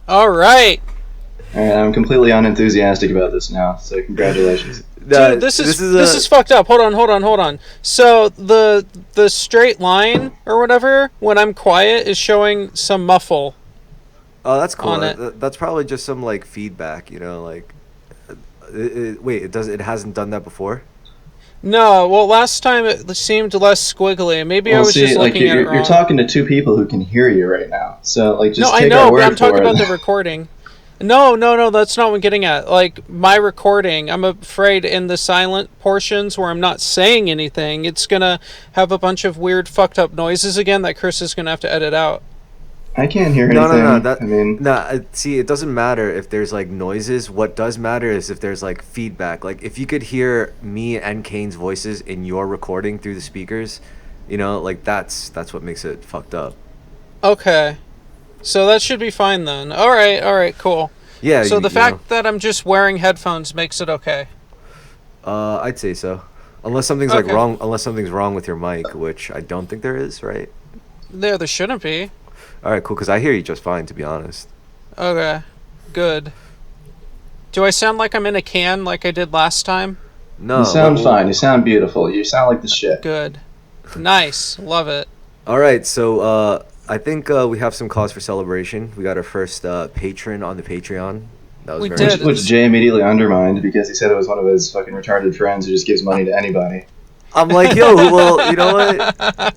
All right. All right, I'm completely unenthusiastic about this now, so congratulations. Dude, this is fucked up. Hold on. So the straight line or whatever when I'm quiet is showing some muffle Oh, that's cool. on it. That's probably just some like feedback, like. Wait, it hasn't done that before. No, well, last time it seemed less squiggly. Maybe I Well, was see, just like looking at it you're wrong. talking to two people who can hear you right now, so like No, just I take our know, but word I'm talking for about the it. recording. No, that's not what I'm getting at. Like, my recording, I'm afraid in the silent portions where I'm not saying anything, it's gonna have a bunch of weird fucked up noises again that Chris is gonna have to edit out. I can't hear No. anything. I mean, See, it doesn't matter if there's like noises. What does matter is if there's like feedback. Like if you could hear me and Kane's voices in your recording through the speakers, like that's what makes it fucked up. Okay. So that should be fine then. Alright, cool. Yeah, So the fact that I'm just wearing headphones makes it okay. I'd say so. Unless something's like Okay. wrong, unless something's wrong with your mic, which I don't think there is, right? There shouldn't be. All right, cool. Because I hear you just fine, to be honest. Okay. Good. Do I sound like I'm in a can like I did last time? No, you sound fine. You sound beautiful. You sound like the shit. Good. Nice. Love it. All right, so I think we have some cause for celebration. We got our first patron on the Patreon. That was We very did. nice. Which Jay immediately undermined because he said it was one of his fucking retarded friends who just gives money to anybody. I'm like, yo, well, you know what?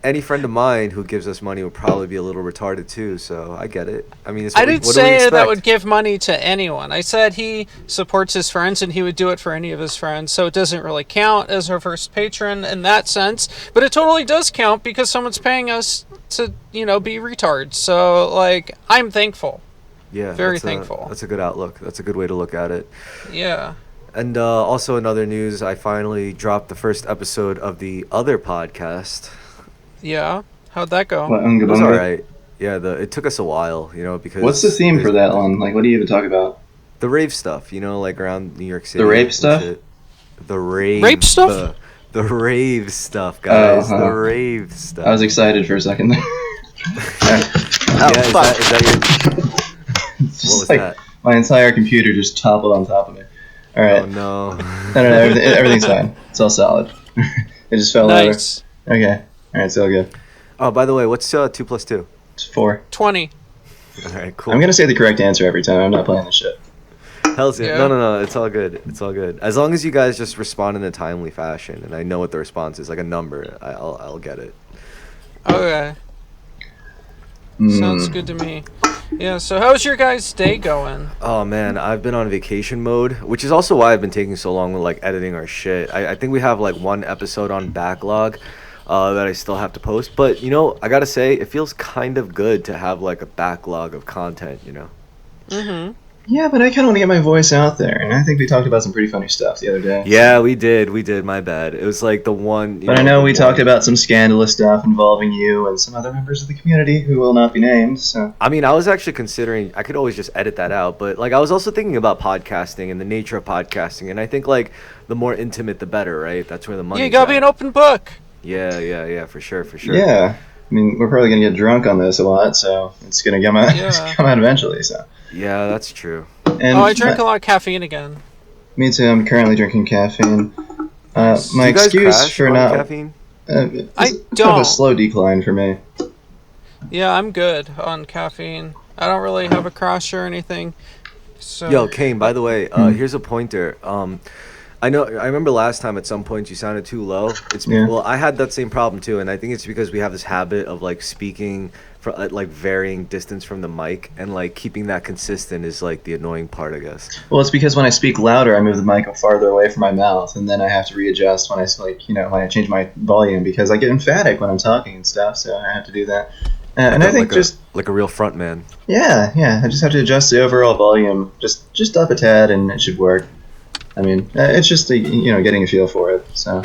Any friend of mine who gives us money would probably be a little retarded too, so I get it. I mean, I didn't what do we say that expect? would give money to anyone. I said he supports his friends and he would do it for any of his friends, so it doesn't really count as our first patron in that sense. But it totally does count because someone's paying us to, be retards. So, like, I'm thankful. Yeah, Very thankful. That's a good outlook. That's a good way to look at it. Yeah. And also in other news, I finally dropped the first episode of the other podcast. Yeah. How'd that go? What, Unga It was Bunga? all right. Yeah, it took us a while, because What's the theme for that one? Like, what do you even talk about? the rave stuff, like around New York City. The rape and stuff? shit. The rave. Rape stuff? The rave stuff, guys. Oh, The huh. rave stuff. I was excited for a second there. Yeah, is that your? It's just What was like that? my entire computer just toppled on top of me. All right. Oh no. No, everything's fine. It's all solid. It just fell Nice. over. Okay. All right, so good. Oh, by the way, what's 2 plus 2? It's 4. 20. All right, cool. I'm gonna say the correct answer every time. I'm not playing this shit. Hell's yeah. Yeah. No. It's all good. It's all good. As long as you guys just respond in a timely fashion, and I know what the response is, like a number, I'll get it. Okay. Sounds good to me. Yeah, so how's your guys' day going? Oh man, I've been on vacation mode, which is also why I've been taking so long with like editing our shit. I think we have like one episode on backlog that I still have to post, but I gotta say it feels kind of good to have like a backlog of content. Mm-hmm. Yeah, but I kind of want to get my voice out there, and I think we talked about some pretty funny stuff the other day. Yeah, we did. My bad. It was like the one. But I know we talked about some scandalous stuff involving you and some other members of the community who will not be named. So I mean, I was actually considering I could always just edit that out, but like I was also thinking about podcasting and the nature of podcasting, and I think like the more intimate, the better, right? That's where the money. Yeah, you gotta be an open book. Yeah, for sure. yeah, I mean we're probably gonna get drunk on this a lot, so it's gonna come out. Yeah. It's gonna come out eventually. So. Yeah, that's true. And I drank a lot of caffeine again. Me too. I'm currently drinking caffeine. Do My you guys excuse crash for on not caffeine? it's I kind of don't. a slow decline for me. Yeah, I'm good on caffeine. I don't really have a crush or anything. So Yo, Kane. By the way, here's a pointer. I remember last time at some point you sounded too low. Yeah. Well, I had that same problem too, and I think it's because we have this habit of like speaking for like varying distance from the mic, and like keeping that consistent is like the annoying part, I guess. Well, it's because when I speak louder, I move the mic farther away from my mouth, and then I have to readjust when I change my volume because I get emphatic when I'm talking and stuff, so I have to do that. And I think like a real front man. Yeah, I just have to adjust the overall volume, just up a tad, and it should work. I mean, it's just getting a feel for it. So.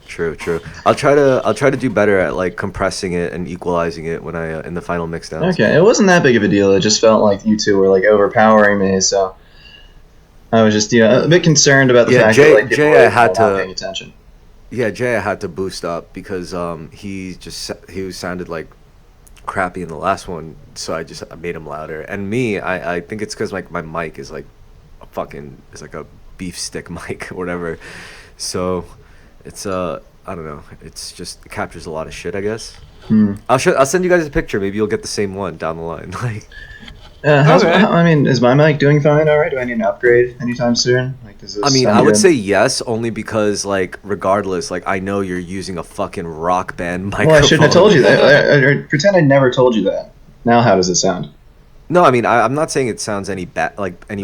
True. I'll try to do better at like compressing it and equalizing it when I in the final mixdowns. Okay, it wasn't that big of a deal. It just felt like you two were like overpowering me, so I was just a bit concerned about the fact that like people were not paying attention. Yeah, Jay, I had to boost up because he sounded like crappy in the last one, so I made them louder. And I think it's because like my mic is like a beef stick mic or whatever. So it's I don't know. It's just it captures a lot of shit, I guess. I'll send you guys a picture. Maybe you'll get the same one down the line. Like, I mean, is my mic doing fine? All right. Do I need an upgrade anytime soon? Like, does this I mean, sound I would good? say yes, only because like regardless, like I know you're using a fucking rock band microphone. Well, I shouldn't have told you that. I pretend I never told you that. Now, how does it sound? No, I mean I'm not saying it sounds any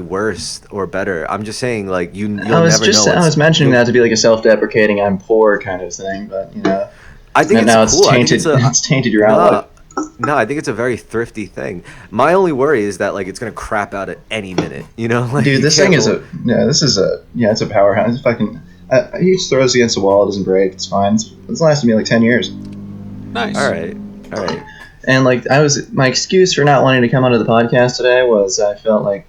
worse or better. I'm just saying like you'll never know. I was mentioning that to be like a self-deprecating, I'm poor kind of thing, but you know. I think And now it's cool. it's tainted your outlook. No, I think it's a very thrifty thing. My only worry is that like it's gonna crap out at any minute. You know, like, Dude, this thing is it's a powerhouse. It's fucking. He just throws against the wall. It doesn't break. It's fine. It's lasted me like 10 years. Nice. All right. And like my excuse for not wanting to come onto the podcast today was I felt like,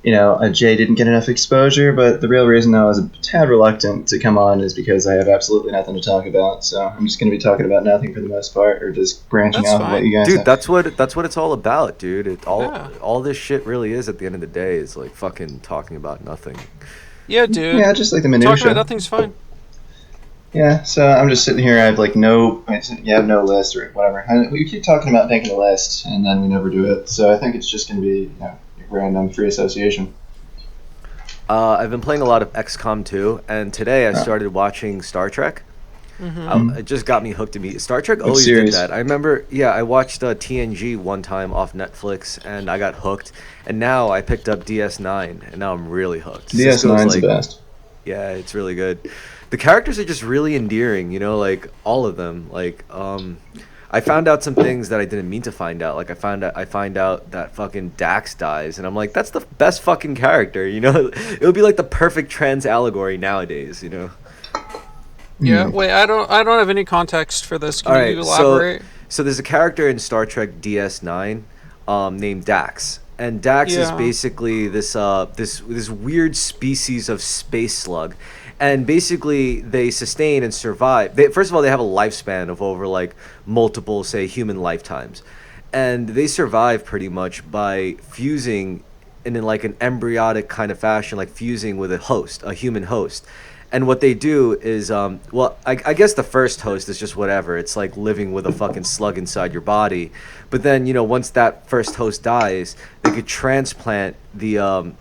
you know, Jay didn't get enough exposure. But the real reason I was a tad reluctant to come on is because I have absolutely nothing to talk about. So I'm just going to be talking about nothing for the most part, or just branching That's off of what you guys. Dude, have. that's what it's all about, dude. All this shit really is at the end of the day is like fucking talking about nothing. Yeah, dude. Yeah, just like the minutia. Talking about nothing's fine. Yeah, so I'm just sitting here. I have like no list or whatever. We keep talking about making a list, and then we never do it. So I think it's just going to be random free association. I've been playing a lot of XCOM 2, and today I started watching Star Trek. It just got me hooked to me. Star Trek always did that. I remember, I watched TNG one time off Netflix, and I got hooked. And now I picked up DS9, and now I'm really hooked. DS9's the best. Yeah, it's really good. The characters are just really endearing, you know, like all of them. Like, I found out some things that I didn't mean to find out. Like I find out that fucking Dax dies, and I'm like, that's the best fucking character, you know? It would be like the perfect trans allegory nowadays, you know? Yeah. Wait, I don't have any context for this. Can you elaborate? So there's a character in Star Trek DS9 named Dax. And Dax is basically this weird species of space slug. And basically, they sustain and survive. First of all, they have a lifespan of over like multiple, say, human lifetimes, and they survive pretty much by fusing in like an embryonic kind of fashion, like fusing with a human host. And what they do is, I guess the first host is just whatever. It's like living with a fucking slug inside your body. But then, you know, once that first host dies, they could transplant the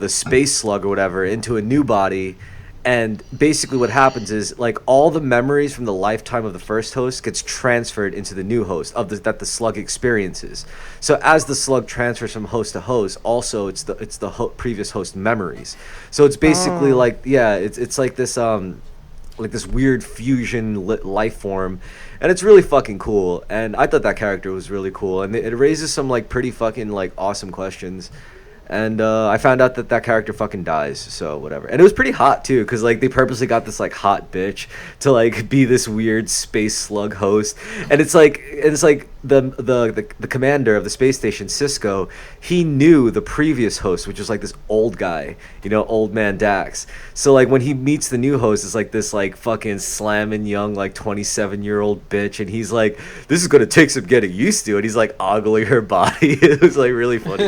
space slug or whatever into a new body, and basically what happens is like all the memories from the lifetime of the first host gets transferred into the new host that the slug experiences. So as the slug transfers from host to host, also it's the previous host memories. So it's basically it's like this weird fusion life form, and it's really fucking cool. And I thought that character was really cool, and it raises some like pretty fucking like awesome questions. And I found out that character fucking dies, so whatever. And it was pretty hot too, because like they purposely got this like hot bitch to like be this weird space slug host. And it's like the commander of the space station, Cisco, he knew the previous host, which was like this old guy, you know, old man Dax. So like when he meets the new host, it's like this like fucking slamming young like 27-year-old bitch, and he's like, this is gonna take some getting used to, and he's like ogling her body. It was like really funny.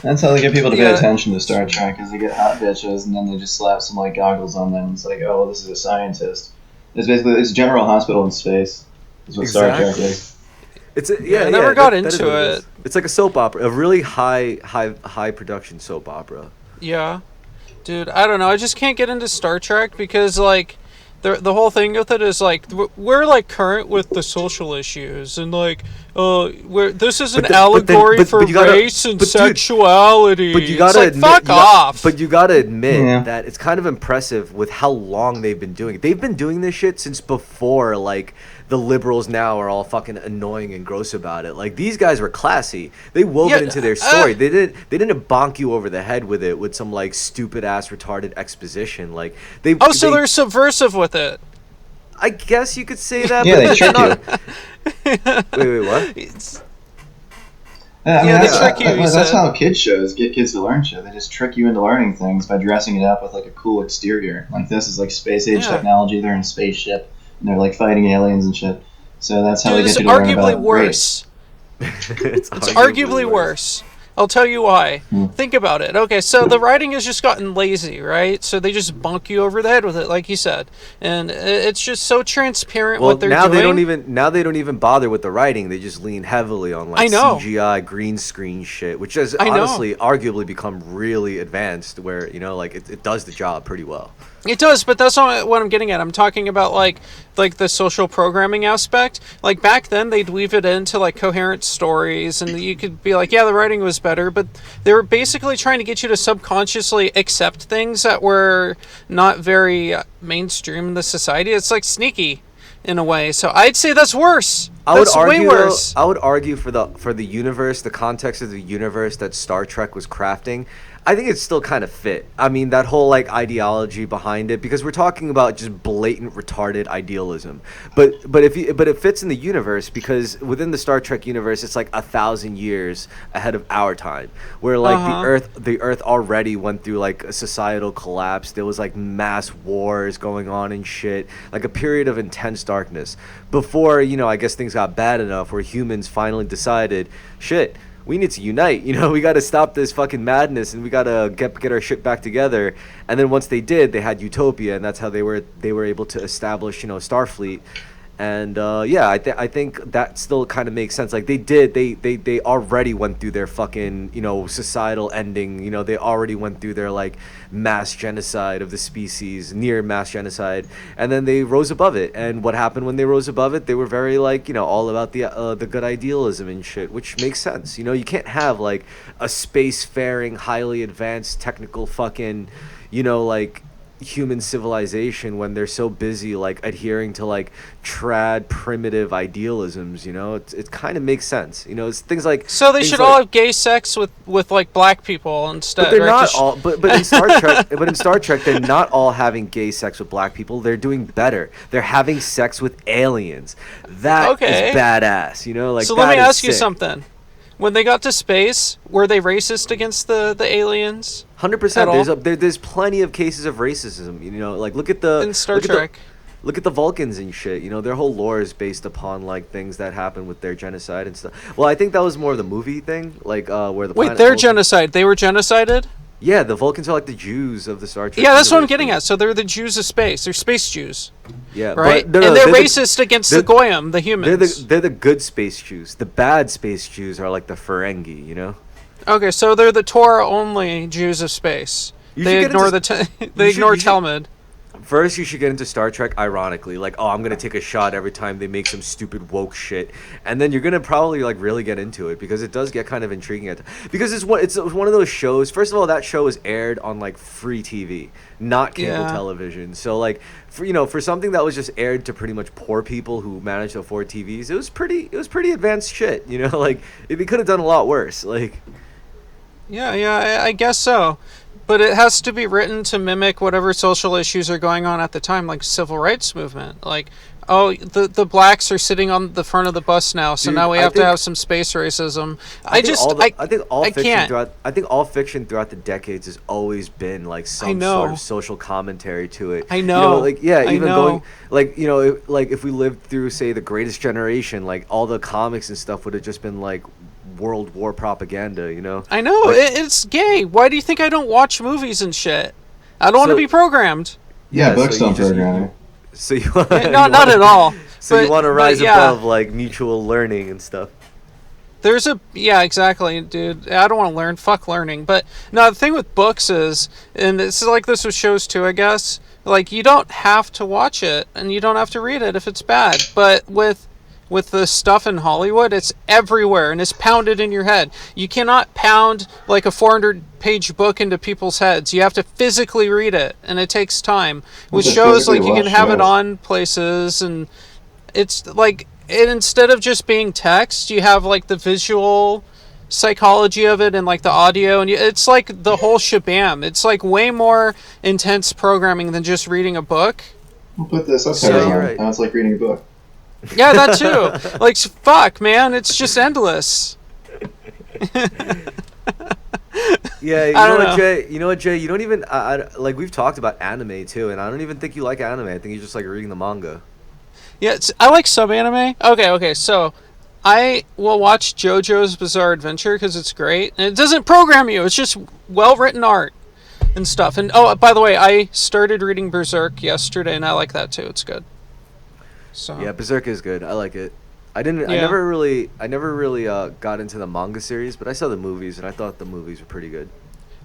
That's how they get people to pay attention to Star Trek, is they get hot bitches and then they just slap some like goggles on them. It's like, oh, well, this is a scientist. It's General Hospital in space. Is what Star Trek is. I never got into it. It's like a soap opera, a really high production soap opera. Yeah, dude, I don't know. I just can't get into Star Trek because like the whole thing with it is like we're like current with the social issues, and like this is an allegory for race and sexuality. But you gotta like, admit, fuck off. But you gotta admit that it's kind of impressive with how long they've been doing it. They've been doing this shit since before like the liberals now are all fucking annoying and gross about it. Like these guys were classy. They wove it into their story. They didn't bonk you over the head with it with some like stupid ass retarded exposition. Like they're subversive with it. I guess you could say that. Yeah, but they trick you. Wait, what? They trick you. That's how kids shows get kids to learn shit. They just trick you into learning things by dressing it up with like a cool exterior. Like this is like space age technology. They're in a spaceship and they're like fighting aliens and shit. So that's how Dude, we it's get you to learn arguably about worse. It's Arguably worse. I'll tell you why. Hmm. Think about it. Okay, so the writing has just gotten lazy, right? So they just bunk you over the head with it, like you said, and it's just so transparent Well, what they're now doing. they don't even bother with the writing. They just lean heavily on like I know. CGI green screen shit, which has I know. honestly arguably become really advanced. Where like it does the job pretty well. It does, but that's not what I'm getting at. I'm talking about like the social programming aspect. Like back then, they'd weave it into like coherent stories, and you could be like, yeah, the writing was better, but they were basically trying to get you to subconsciously accept things that were not very mainstream in the society. It's like sneaky in a way. So I'd say that's worse. That's way worse. I would argue for the universe, the context of the universe that Star Trek was crafting. I think it's still kind of fit. I mean, that whole like ideology behind it, because we're talking about just blatant retarded idealism. But it fits in the universe, because within the Star Trek universe, it's like 1,000 years ahead of our time, where like the Earth already went through like a societal collapse. There was like mass wars going on and shit, like a period of intense darkness before I guess things got bad enough where humans finally decided, shit, we need to unite. We got to stop this fucking madness, and we got to get our shit back together. And then once they did, they had utopia, and that's how they were able to establish Starfleet. And I think that still kind of makes sense. Like they already went through their fucking societal ending. They already went through their like mass genocide of the species, near mass genocide, and then they rose above it. And what happened when they rose above it? They were very like all about the good idealism and shit, which makes sense. You can't have like a spacefaring, highly advanced, technical fucking like human civilization when they're so busy like adhering to like trad primitive idealisms. It kind of makes sense. It's things like, So they should all have gay sex with like black people instead. but they're right? not all but in Star Trek they're not all having gay sex with black people. They're doing better. They're having sex with aliens. That is badass. Like, so let me that is ask you sick. something. When they got to space, were they racist against the aliens? 100%. There's plenty of cases of racism. Like look at the In Star Trek. Look at the Vulcans and shit. Their whole lore is based upon like things that happened with their genocide and stuff. Well, I think that was more of the movie thing, like where the Wait, their genocide. They were genocided? Yeah, the Vulcans are like the Jews of the Star Trek. Yeah, that's what I'm getting at. So they're the Jews of space. They're space Jews. Yeah, right. But and they're racist against the Goyim, the humans. They're the good space Jews. The bad space Jews are like the Ferengi. Okay, so they're the Torah only Jews of space. They ignore ignore Talmud. First, you should get into Star Trek ironically, like, oh, I'm gonna take a shot every time they make some stupid woke shit, and then you're gonna probably like really get into it, because it does get kind of intriguing because it's one of those shows. First of all, that show is aired on like free TV, not cable television. So like for something that was just aired to pretty much poor people who managed to afford TVs, it was pretty advanced shit. Like they could have done a lot worse. Like, yeah, I guess so. But it has to be written to mimic whatever social issues are going on at the time, like civil rights movement. Like, oh, the blacks are sitting on the front of the bus now, so now we have to have some space racism. I think all fiction throughout the decades has always been like some sort of social commentary to it. I know. Going like like if we lived through say the Greatest Generation, like all the comics and stuff would have just been like World War propaganda. I know. It's gay. Why do you think I don't watch movies and shit? I don't want to be programmed. Yeah, books don't program you. So you not at all. So you want to rise above like mutual learning and stuff. There's exactly, dude. I don't want to learn. Fuck learning. But no, the thing with books is, and this is like this with shows too, I guess. Like you don't have to watch it and you don't have to read it if it's bad. But with the stuff in Hollywood, it's everywhere and it's pounded in your head. You cannot pound like a 400-page book into people's heads. You have to physically read it, and it takes time. With shows, like you can have it on places, and it's like instead of just being text, you have like the visual psychology of it and like the audio, and it's like the whole shabam. It's like way more intense programming than just reading a book. We'll put this up there. Now it's like reading a book. Yeah, that too. Like, fuck, man, it's just endless. Yeah, you know what, Jay? You don't even like we've talked about anime too, and I don't even think you like anime. I think you just like reading the manga. Yeah, I like sub-anime. Okay, so I will watch JoJo's Bizarre Adventure because it's great. And it doesn't program you. It's just well-written art and stuff. And, oh, by the way, I started reading Berserk yesterday, and I like that, too. It's good. So Yeah, Berserk is good. I like it. I didn't. Yeah. I never really got into the manga series, but I saw the movies, and I thought the movies were pretty good.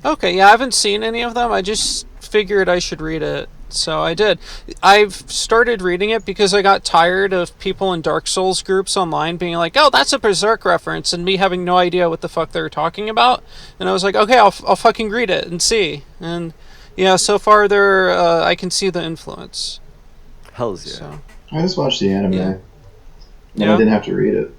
Okay, yeah, I haven't seen any of them. I just figured I should read it. So I did. I've started reading it because I got tired of people in Dark Souls groups online being like, "Oh, that's a Berserk reference," and me having no idea what the fuck they were talking about. And I was like, "Okay, I'll fucking read it and see." And yeah, so far there, I can see the influence. Hell's yeah. So I just watched the anime. Yeah. And Yeah. I didn't have to read it.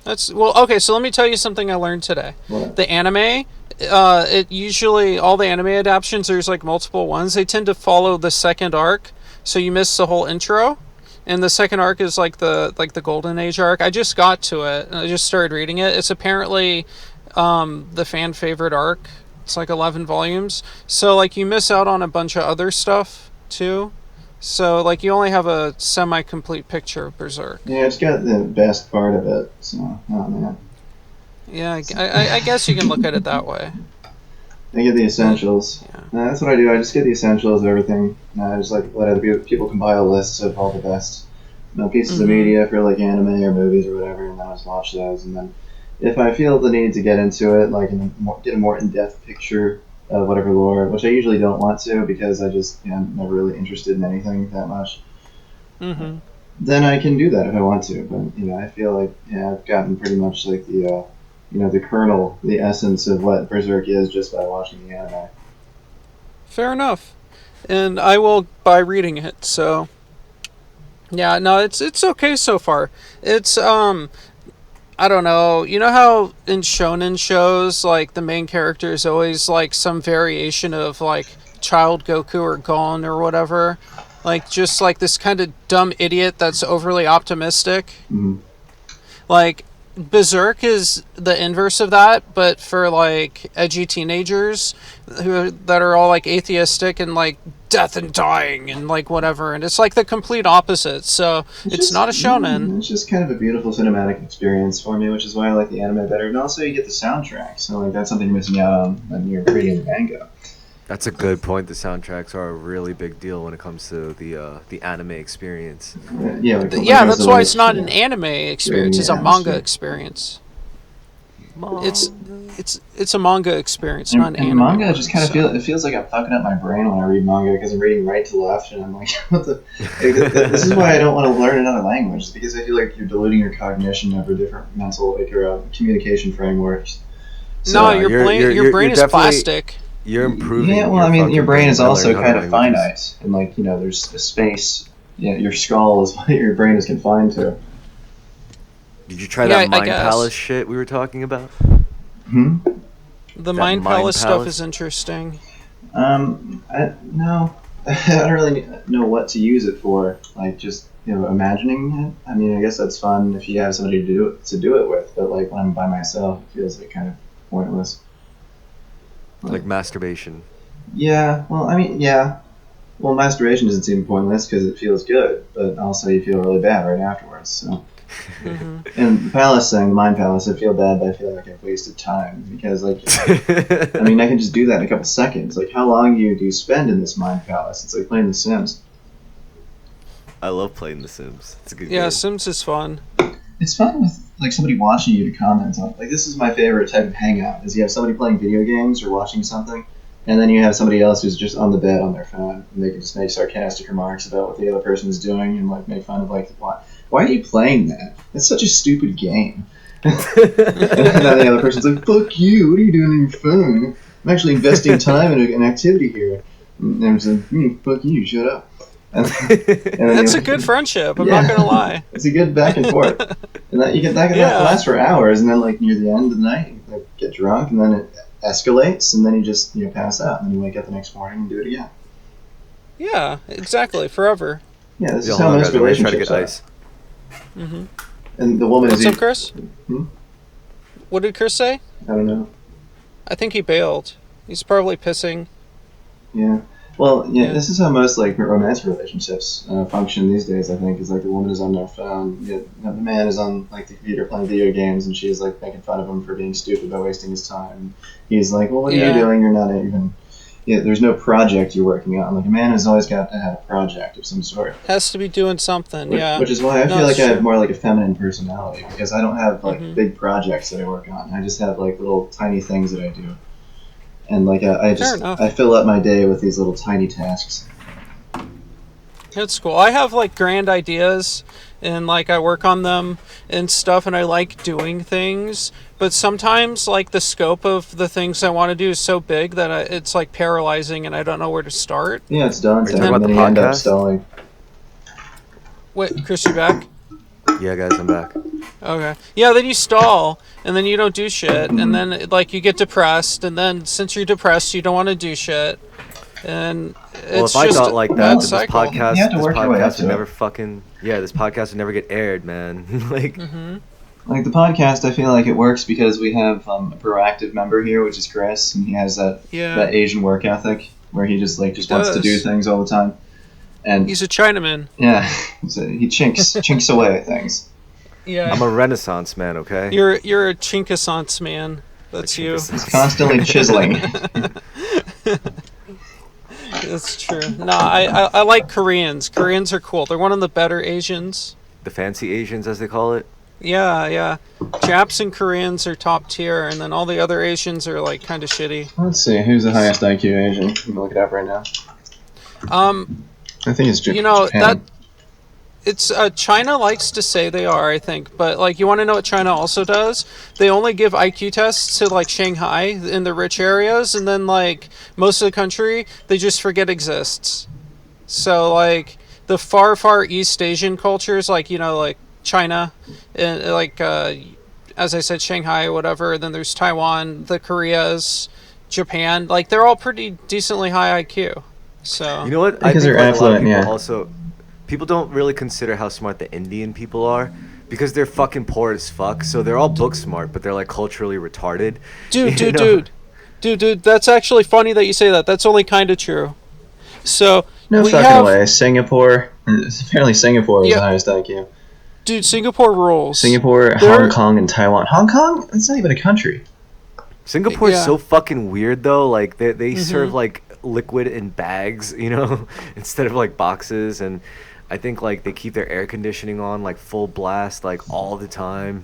that's well. Okay, so let me tell you something I learned today. What? The anime, it usually all the anime adaptations, there's like multiple ones. They tend to follow the second arc, so you miss the whole intro. And the second arc is like the Golden Age arc. I just got to it and I just started reading it. It's apparently the fan favorite arc. It's like 11 volumes. So like you miss out on a bunch of other stuff too. So like you only have a semi-complete picture of Berserk. Yeah, it's got the best part of it. So, oh man. Yeah, I guess you can look at it that way. I get the essentials. Yeah. That's what I do. I just get the essentials of everything. I just like let other people compile lists of all the best pieces of media for like anime or movies or whatever, and then I just watch those. And then if I feel the need to get into it, like get a more in-depth picture of whatever lore, which I usually don't want to because I just I'm never really interested in anything that much. Mm-hmm. Then I can do that if I want to. But I feel like I've gotten pretty much like the the kernel, the essence of what Berserk is just by watching the anime. Fair enough. And I will by reading it. So yeah, no, it's okay so far. It's I don't know. You know how in shonen shows, like, the main character is always, like, some variation of, like, Child Goku or Gon or whatever? Like, just, like, this kind of dumb idiot that's overly optimistic? Mm-hmm. Like, Berserk is the inverse of that, but for, like, edgy teenagers that are all, like, atheistic and, like, death and dying and, like, whatever. And it's, like, the complete opposite. So, it's just, not a shonen. It's just kind of a beautiful cinematic experience for me, which is why I like the anime better. And also, you get the soundtrack, so, like, that's something you're missing out on when you're reading the manga. That's a good point. The soundtracks are a really big deal when it comes to the anime experience. Yeah, That's why it's not an anime experience. It's a manga experience. It's a manga experience, not an anime. Manga just kind of feels like I'm fucking up my brain when I read manga because I'm reading right to left, and I'm like, what the? This is why I don't want to learn another language, because I feel like you're diluting your cognition over different mental, like your communication frameworks. So, no, your brain is plastic. You're improving. Yeah, well, I mean, your brain is also kind of finite, and like there's a space. Yeah, your skull is what your brain is confined to. Did you try that Mind Palace shit we were talking about? The Mind Palace stuff is interesting. No, I don't really know what to use it for. Like, just imagining it. I mean, I guess that's fun if you have somebody to do it with. But like when I'm by myself, it feels like kind of pointless. Like masturbation. Yeah. Well, I mean, yeah. Well, masturbation doesn't seem pointless because it feels good, but also you feel really bad right afterwards. So. And the palace thing, the Mind Palace, I feel bad, but I feel like I've wasted time because, like, I mean, I can just do that in a couple seconds. Like, how long do you spend in this Mind Palace? It's like playing The Sims. I love playing The Sims. It's a good game. Yeah, Sims is fun. It's fun with like somebody watching you to comment on it. Like, this is my favorite type of hangout: is you have somebody playing video games or watching something, and then you have somebody else who's just on the bed on their phone, and they can just make sarcastic remarks about what the other person is doing and like make fun of like why are you playing that? That's such a stupid game. And then the other person's like, fuck you, what are you doing on your phone? I'm actually investing time in an activity here. And I'm just like, fuck you, shut up. And That's a good friendship, I'm not going to lie. It's a good back and forth. And that can last for hours, and then like near the end of the night, you like, get drunk, and then it escalates, and then you just pass out, and then you wake up the next morning and do it again. Yeah, exactly, forever. Yeah, this is how most relationships are. Mm-hmm. And the woman What's up, Chris? What did Chris say? I don't know. I think he bailed. He's probably pissing. Yeah. Well, yeah, Yeah. this is how most like romantic relationships function these days. I think is like the woman is on their phone, the man is on like the computer playing video games, and she's like making fun of him for being stupid by wasting his time. He's like, "Well, what are you Yeah. doing? You're not even." Yeah, there's no project you're working on. Like a man has always got to have a project of some sort. Has to be doing something. Which, Yeah. which is why I No, feel like it's I have true. more like a feminine personality because I don't have like Mhm. big projects that I work on. I just have like little tiny things that I do, and like Fair enough. I fill up my day with these little tiny tasks. It's cool. I have like grand ideas and like I work on them and stuff and I like doing things, but sometimes like the scope of the things I want to do is so big that it's like paralyzing and I don't know where to start. Yeah, it's daunting, talking about and then the you end up podcast? stalling. Wait, Chris, you back? Yeah, guys, I'm back. Okay. Yeah, then you stall and then you don't do shit and then like you get depressed and then since you're depressed you don't want to do shit. And Well, it's if I just thought like a that, bad then this cycle. podcast, You have to this work your way up podcast to would it. never fucking this podcast would never get aired, man. Like, Like the podcast, I feel like it works because we have a proactive member here, which is Chris, and he has that Asian work ethic where he just wants to do does. things all the time, and He's a Chinaman. yeah, so he chinks away at things. Yeah. I'm a Renaissance man, okay? You're a chinkasance man. That's you. He's constantly chiseling. That's true. No, I like Koreans. Koreans are cool. They're one of the better Asians. The fancy Asians, as they call it. Yeah. Japs and Koreans are top tier, and then all the other Asians are like kind of shitty. Let's see, who's the highest IQ Asian? I'm gonna look it up right now. I think it's Japan. That it's China likes to say they are, I think, but like you want to know what China also does? They only give IQ tests to like Shanghai in the rich areas, and then like most of the country they just forget exists. So like the far East Asian cultures, like like China, and like as I said, Shanghai, whatever. Then there's Taiwan, the Koreas, Japan. Like they're all pretty decently high IQ. So You know what? Because I think they're like, a lot of affluent, people yeah. also people don't really consider how smart the Indian people are because they're fucking poor as fuck. So they're all book smart, but they're like culturally retarded. You know? dude, that's actually funny that you say that. That's only kind of true. So No we fucking have, way. Singapore. Apparently, Singapore is the highest IQ. dude. Singapore rules. Singapore, They're- Hong Kong, and Taiwan. Hong Kong? That's not even a country. Singapore's Yeah. so fucking weird though. Like they serve like liquid in bags, instead of like boxes, and I think like they keep their air conditioning on like full blast like all the time.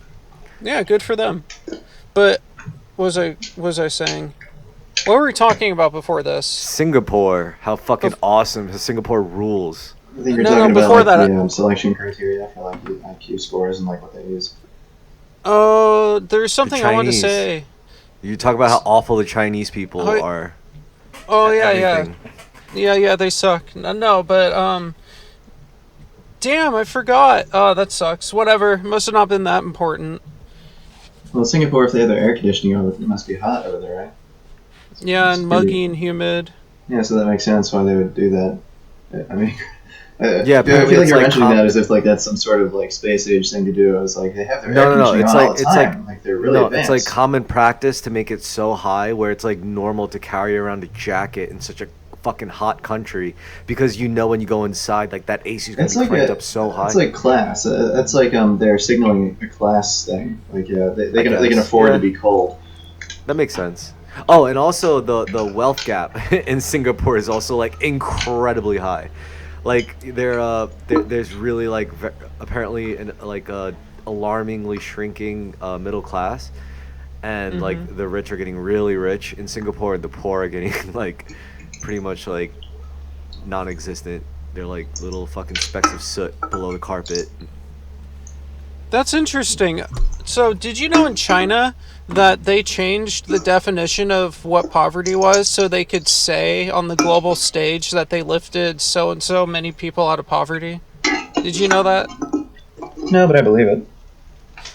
Yeah, good for them. But what was I saying? What were we talking about before this? Singapore, how fucking awesome! Singapore rules. I think you're No, talking before about like, that, the selection criteria for like the IQ scores and like what they use. Oh, there's something I wanted to Chinese. say. You talk about how awful the Chinese people Oh, are. Oh at yeah, everything. yeah, they suck. No, but damn, I forgot. Oh, that sucks. Whatever. Must have not been that important. Well, Singapore, if they have their air conditioning on, it must be hot over there, right? Yeah, It's and pretty- muggy and humid. Yeah, so that makes sense why they would do that. I mean, Yeah, I apparently feel like it's you're like mentioning com- that as if like that's some sort of like space age thing to do. I was like, they have their air No. conditioning It's on like all the it's time. like they're really no. advanced. It's like common practice to make it so high where it's like normal to carry around a jacket in such a fucking hot country because when you go inside like that AC is gonna It's be like cranked up so high. It's like class. That's like they're signaling a class thing. Like they can guess, afford yeah. to be cold. That makes sense. Oh, and also the wealth gap in Singapore is also like incredibly high. Like there's really like apparently an alarmingly shrinking middle class, and like the rich are getting really rich in Singapore, and the poor are getting like pretty much like non-existent. They're like little fucking specks of soot below the carpet. That's interesting. So, did you know in China that they changed the definition of what poverty was so they could say on the global stage that they lifted so and so many people out of poverty? Did you know that? No, but I believe it.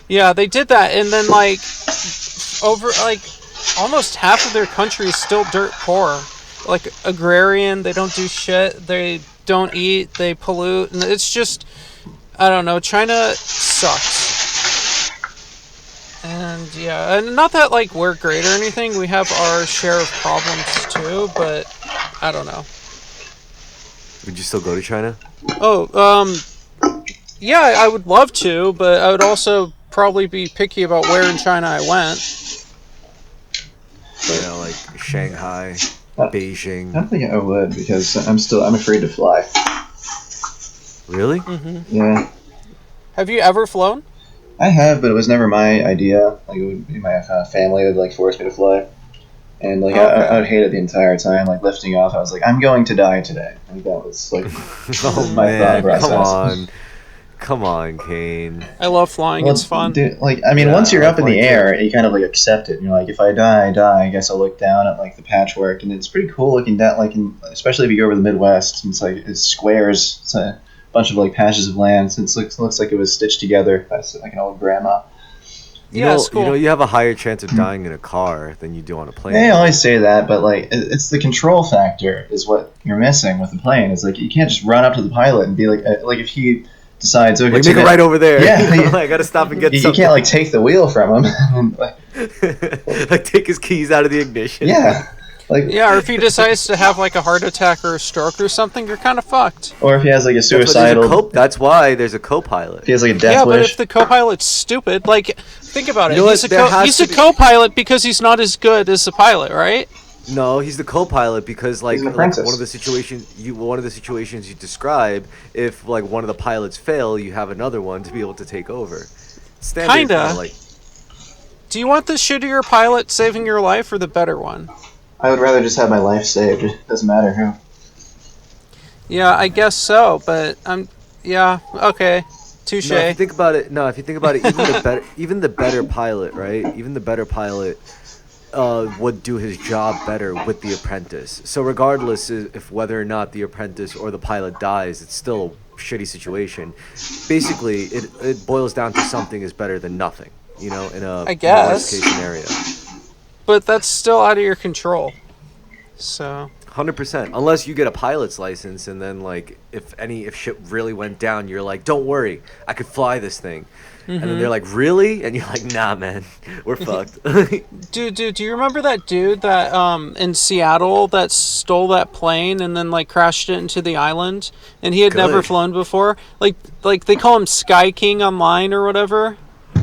Yeah, they did that, and then like over like almost half of their country is still dirt poor. Like agrarian, they don't do shit. They don't eat. They pollute, and it's just I don't know. China sucks. And yeah, and not that like we're great or anything. We have our share of problems too, but I don't know. Would you still go to China? Oh, yeah, I would love to, but I would also probably be picky about where in China I went. You know, like Shanghai, I Beijing. don't think I would because I'm afraid to fly. Really? Yeah, Have you ever flown? I have, but it was never my idea. Like it would be my family that would like force me to fly, and like I would hate it the entire time. Like lifting off, I was like, I'm going to die today. Like that was like Oh my thought man, process. come on, Kane. I love flying. Well, it's fun. dude, like I mean, Yeah, once you're I up in like the flying, air, you kind of like accept it. You're like, if I die, I die. I guess I'll look down at like the patchwork, and it's pretty cool looking down. Like, especially if you go over the Midwest, it's like it's squares. It's a bunch of like patches of land. So it looks like it was stitched together by like an old grandma. Yeah, it's cool. You know, you have a higher chance of dying in a car than you do on a plane. They always say that, but like it's the control factor is what you're missing with the plane. It's like you can't just run up to the pilot and be like if he decides okay, Like, make it right over there. Yeah, I gotta stop and get you something. can't like take the wheel from him. And, like, Like take his keys out of the ignition. yeah, like Yeah, or if he decides to have like a heart attack or a stroke or something, you're kind of fucked. or if he has like a That's why there's a suicidal, that's why there's a co-pilot. if he has like a death Yeah, but wish. if the co-pilot's stupid, like, think about it. You know He's what? a There has he's a to be- co-pilot because he's not as good as the pilot, right? No, he's the co-pilot because like, He's an like apprentice. one of the situations you describe, if like one of the pilots fail, you have another one to be able to take over. Standard, Kinda. like Do you want the shittier pilot saving your life or the better one? I would rather just have my life saved. It doesn't matter who. Yeah, I guess so, but yeah, okay. Touche. no, if you think about it, even the better pilot, right? Even the better pilot would do his job better with the apprentice. So regardless if whether or not the apprentice or the pilot dies, it's still a shitty situation. Basically, it boils down to something is better than nothing. You know, in a I guess. worst case scenario. But that's still out of your control. So 100%. Unless you get a pilot's license, and then like if shit really went down, you're like, don't worry, I could fly this thing. And then they're like, really? And you're like, nah, man, we're fucked. Dude, do you remember that dude that in Seattle that stole that plane and then like crashed it into the island, and he had never Good. flown before? Like they call him Sky King online or whatever.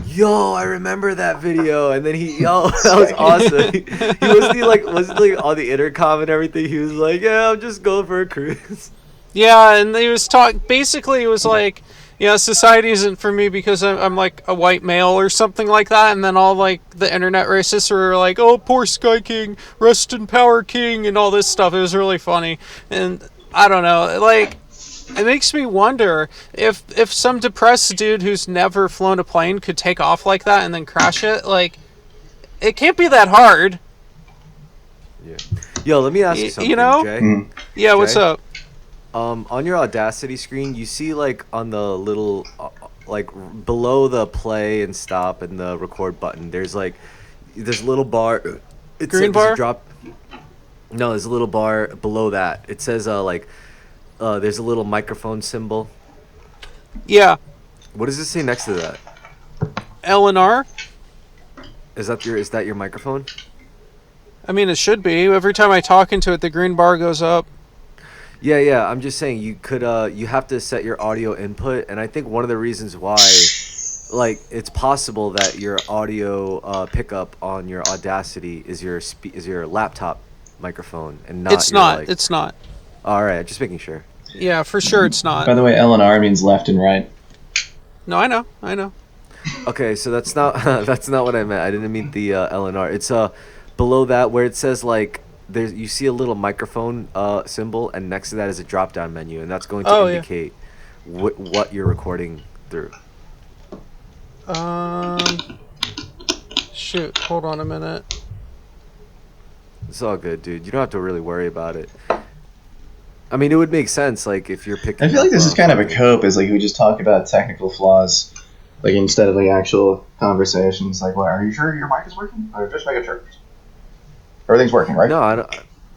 Yo, I remember that video, and then that was awesome. He wasn't he like on the intercom and everything. He was like, yeah, I'm just going for a cruise. Yeah, and he was basically it was like, yeah, society isn't for me because I'm like a white male or something like that. And then all like the internet racists were like, oh, poor Sky King, rest in power King, and all this stuff. It was really funny. And I don't know, like, it makes me wonder if some depressed dude who's never flown a plane could take off like that and then crash it. Like, it can't be that hard. Yeah. Yo, let me ask you something, You know? Jay. Yeah, what's Okay. up? On your Audacity screen, you see like on the little like below the play and stop and the record button, there's a little bar. It's Green like, there's a bar? drop. No, there's a little bar below that. It says there's a little microphone symbol. Yeah, What does it say next to that? L&R? Is that your microphone? I mean, it should be. Every time I talk into it, the green bar goes up. Yeah. I'm just saying you have to set your audio input, and I think one of the reasons why, like, it's possible that your audio pickup on your Audacity is your laptop microphone and not. It's your, not. like- It's not. All right, just making sure. Yeah, for sure it's not. By the way, L&R means left and right. No, I know. Okay, so that's not that's not what I meant. I didn't mean the LNR. It's below that where it says like you see a little microphone symbol, and next to that is a drop down menu, and that's going to Oh, yeah. indicate what you're recording through. Shoot, hold on a minute. It's all good, dude. You don't have to really worry about it. I mean, it would make sense, like, if you're picking I feel like up, this is kind of a fucking- cope, is like we just talk about technical flaws, like instead of like actual conversations. Like, what, are you sure your mic is working? Or just making sure. Everything's working, right?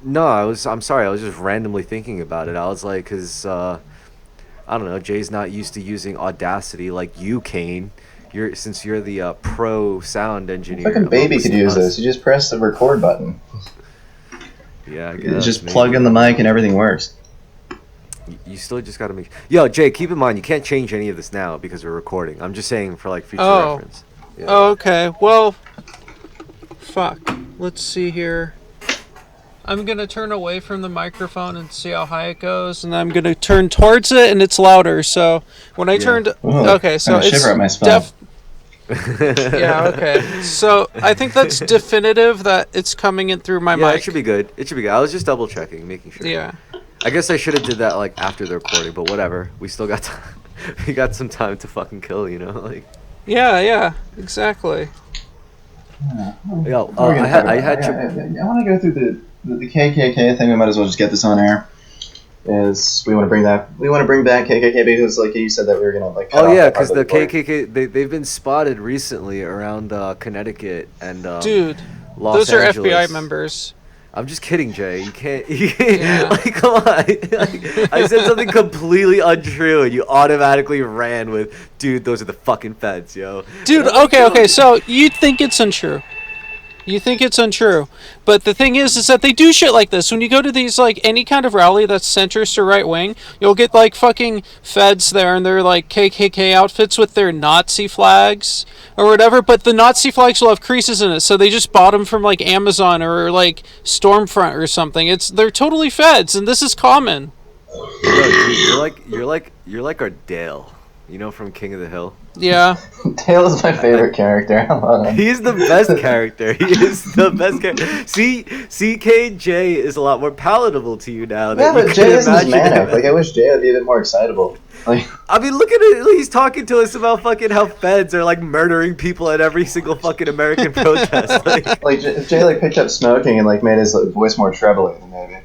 No, I'm sorry. I was just randomly thinking about it. I was like, because, I don't know, Jay's not used to using Audacity like you, Kane. Since you're the pro sound engineer. Fucking baby amongst could use us. this. You just press the record button. Yeah, I You guess. just maybe. plug in the mic and everything works. you still just gotta make. Yo, Jay, keep in mind you can't change any of this now because we're recording. I'm just saying for like future reference. Yeah. Oh, okay. Well, fuck. Let's see here. I'm gonna turn away from the microphone and see how high it goes, and I'm gonna turn towards it, and it's louder. So when I turned, okay, so it's shiver at my spine. Yeah, okay. So I think that's definitive that it's coming in through my mic. Yeah, it should be good. It should be good. I was just double checking, making sure. Yeah. I guess I should have did that like after the recording, but whatever. We still got time. We got some time to fucking kill, you know, like. Yeah, exactly. Yo, I want to go through the KKK thing. We might as well just get this on air. Is we want to bring back KKK because like you said that we were gonna like. Oh yeah, because the KKK they've been spotted recently around Connecticut and dude, Los those Angeles. are FBI members. I'm just kidding, Jay. You can't like, come on. Like, I said something completely untrue, and you automatically ran with, dude, those are the fucking feds, yo. Dude, okay. So you think it's untrue. But the thing is that they do shit like this. When you go to these, like, any kind of rally that's centrist or right wing, you'll get, like, fucking feds there and they're, like, KKK outfits with their Nazi flags or whatever. But the Nazi flags will have creases in it, so they just bought them from, like, Amazon or, like, Stormfront or something. They're totally feds, and this is common. Yo, dude, you're like our Dale, you know, from King of the Hill. Yeah. Dale is my favorite character. I love him. He's the best character. He is the best character. See, CKJ is a lot more palatable to you now. Yeah, but Jay isn't as manic. Like, I wish Jay would be a bit more excitable. Like, I mean, look at it. He's talking to us about fucking how feds are, like, murdering people at every single fucking American protest. Like Jay, like, picked up smoking and, like, made his voice more trebly than maybe.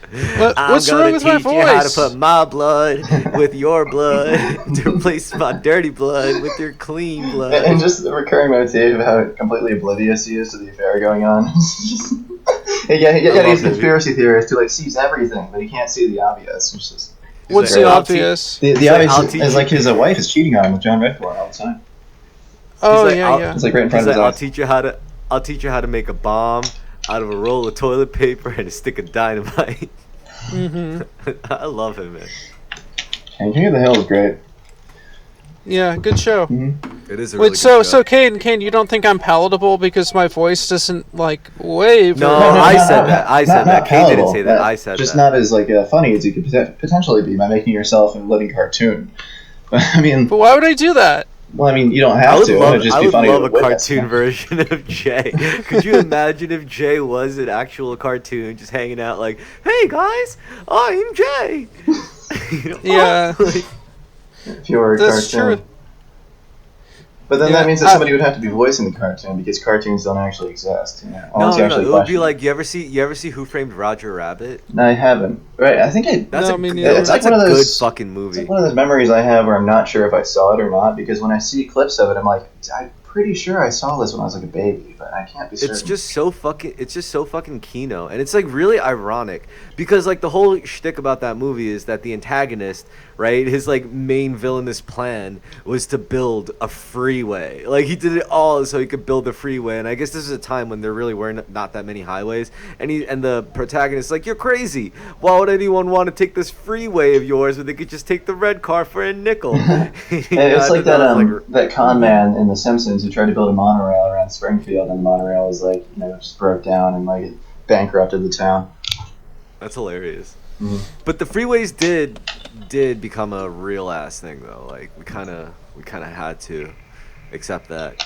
What's wrong with my voice? I'm gonna teach you how to put my blood with your blood to replace my dirty blood with your clean blood. And just the recurring motif of how completely oblivious he is to the affair going on. He's a conspiracy theorist who like sees everything, but he can't see the obvious. What's the obvious? The obvious is like his wife is cheating on him with John Redcorn all the time. Oh like, yeah. It's like right in front of his eyes. I'll teach you how to make a bomb out of a roll of toilet paper and a stick of dynamite. Mm-hmm. I love him, man. And King of the Hill is great. Yeah, good show. Mm-hmm. It is a really good show. So Kane, you don't think I'm palatable because my voice doesn't like wave? No, I said that. Kane didn't say that. I said just that. Not as like funny as you could potentially be by making yourself a living cartoon. But why would I do that? Well, I mean, you don't have to. It'd just be funny. I would love a cartoon version of Jay. Could you imagine if Jay was an actual cartoon, just hanging out like, "Hey guys, I'm Jay." You know, yeah. If you were a That's cartoon. True. But then that means that somebody would have to be voicing the cartoon because cartoons don't actually exist. You know, no. It would be like you ever see Who Framed Roger Rabbit? No, I haven't. Right, I think That's like a good fucking movie. It's like one of those memories I have where I'm not sure if I saw it or not because when I see clips of it, I'm like, I'm pretty sure I saw this when I was like a baby, but I can't be certain. It's just so fucking kino, and it's like really ironic because like the whole shtick about that movie is that the antagonist, right, his like main villainous plan was to build a freeway. Like he did it all so he could build a freeway, and I guess this is a time when there really were not that many highways, and the protagonist is like, you're crazy. Why would anyone want to take this freeway of yours when they could just take the red car for a nickel? It's like that con man in The Simpsons who tried to build a monorail around Springfield, and the monorail was like, just broke down and like bankrupted the town. That's hilarious. Mm-hmm. But the freeways did become a real ass thing though. Like we kind of had to accept that.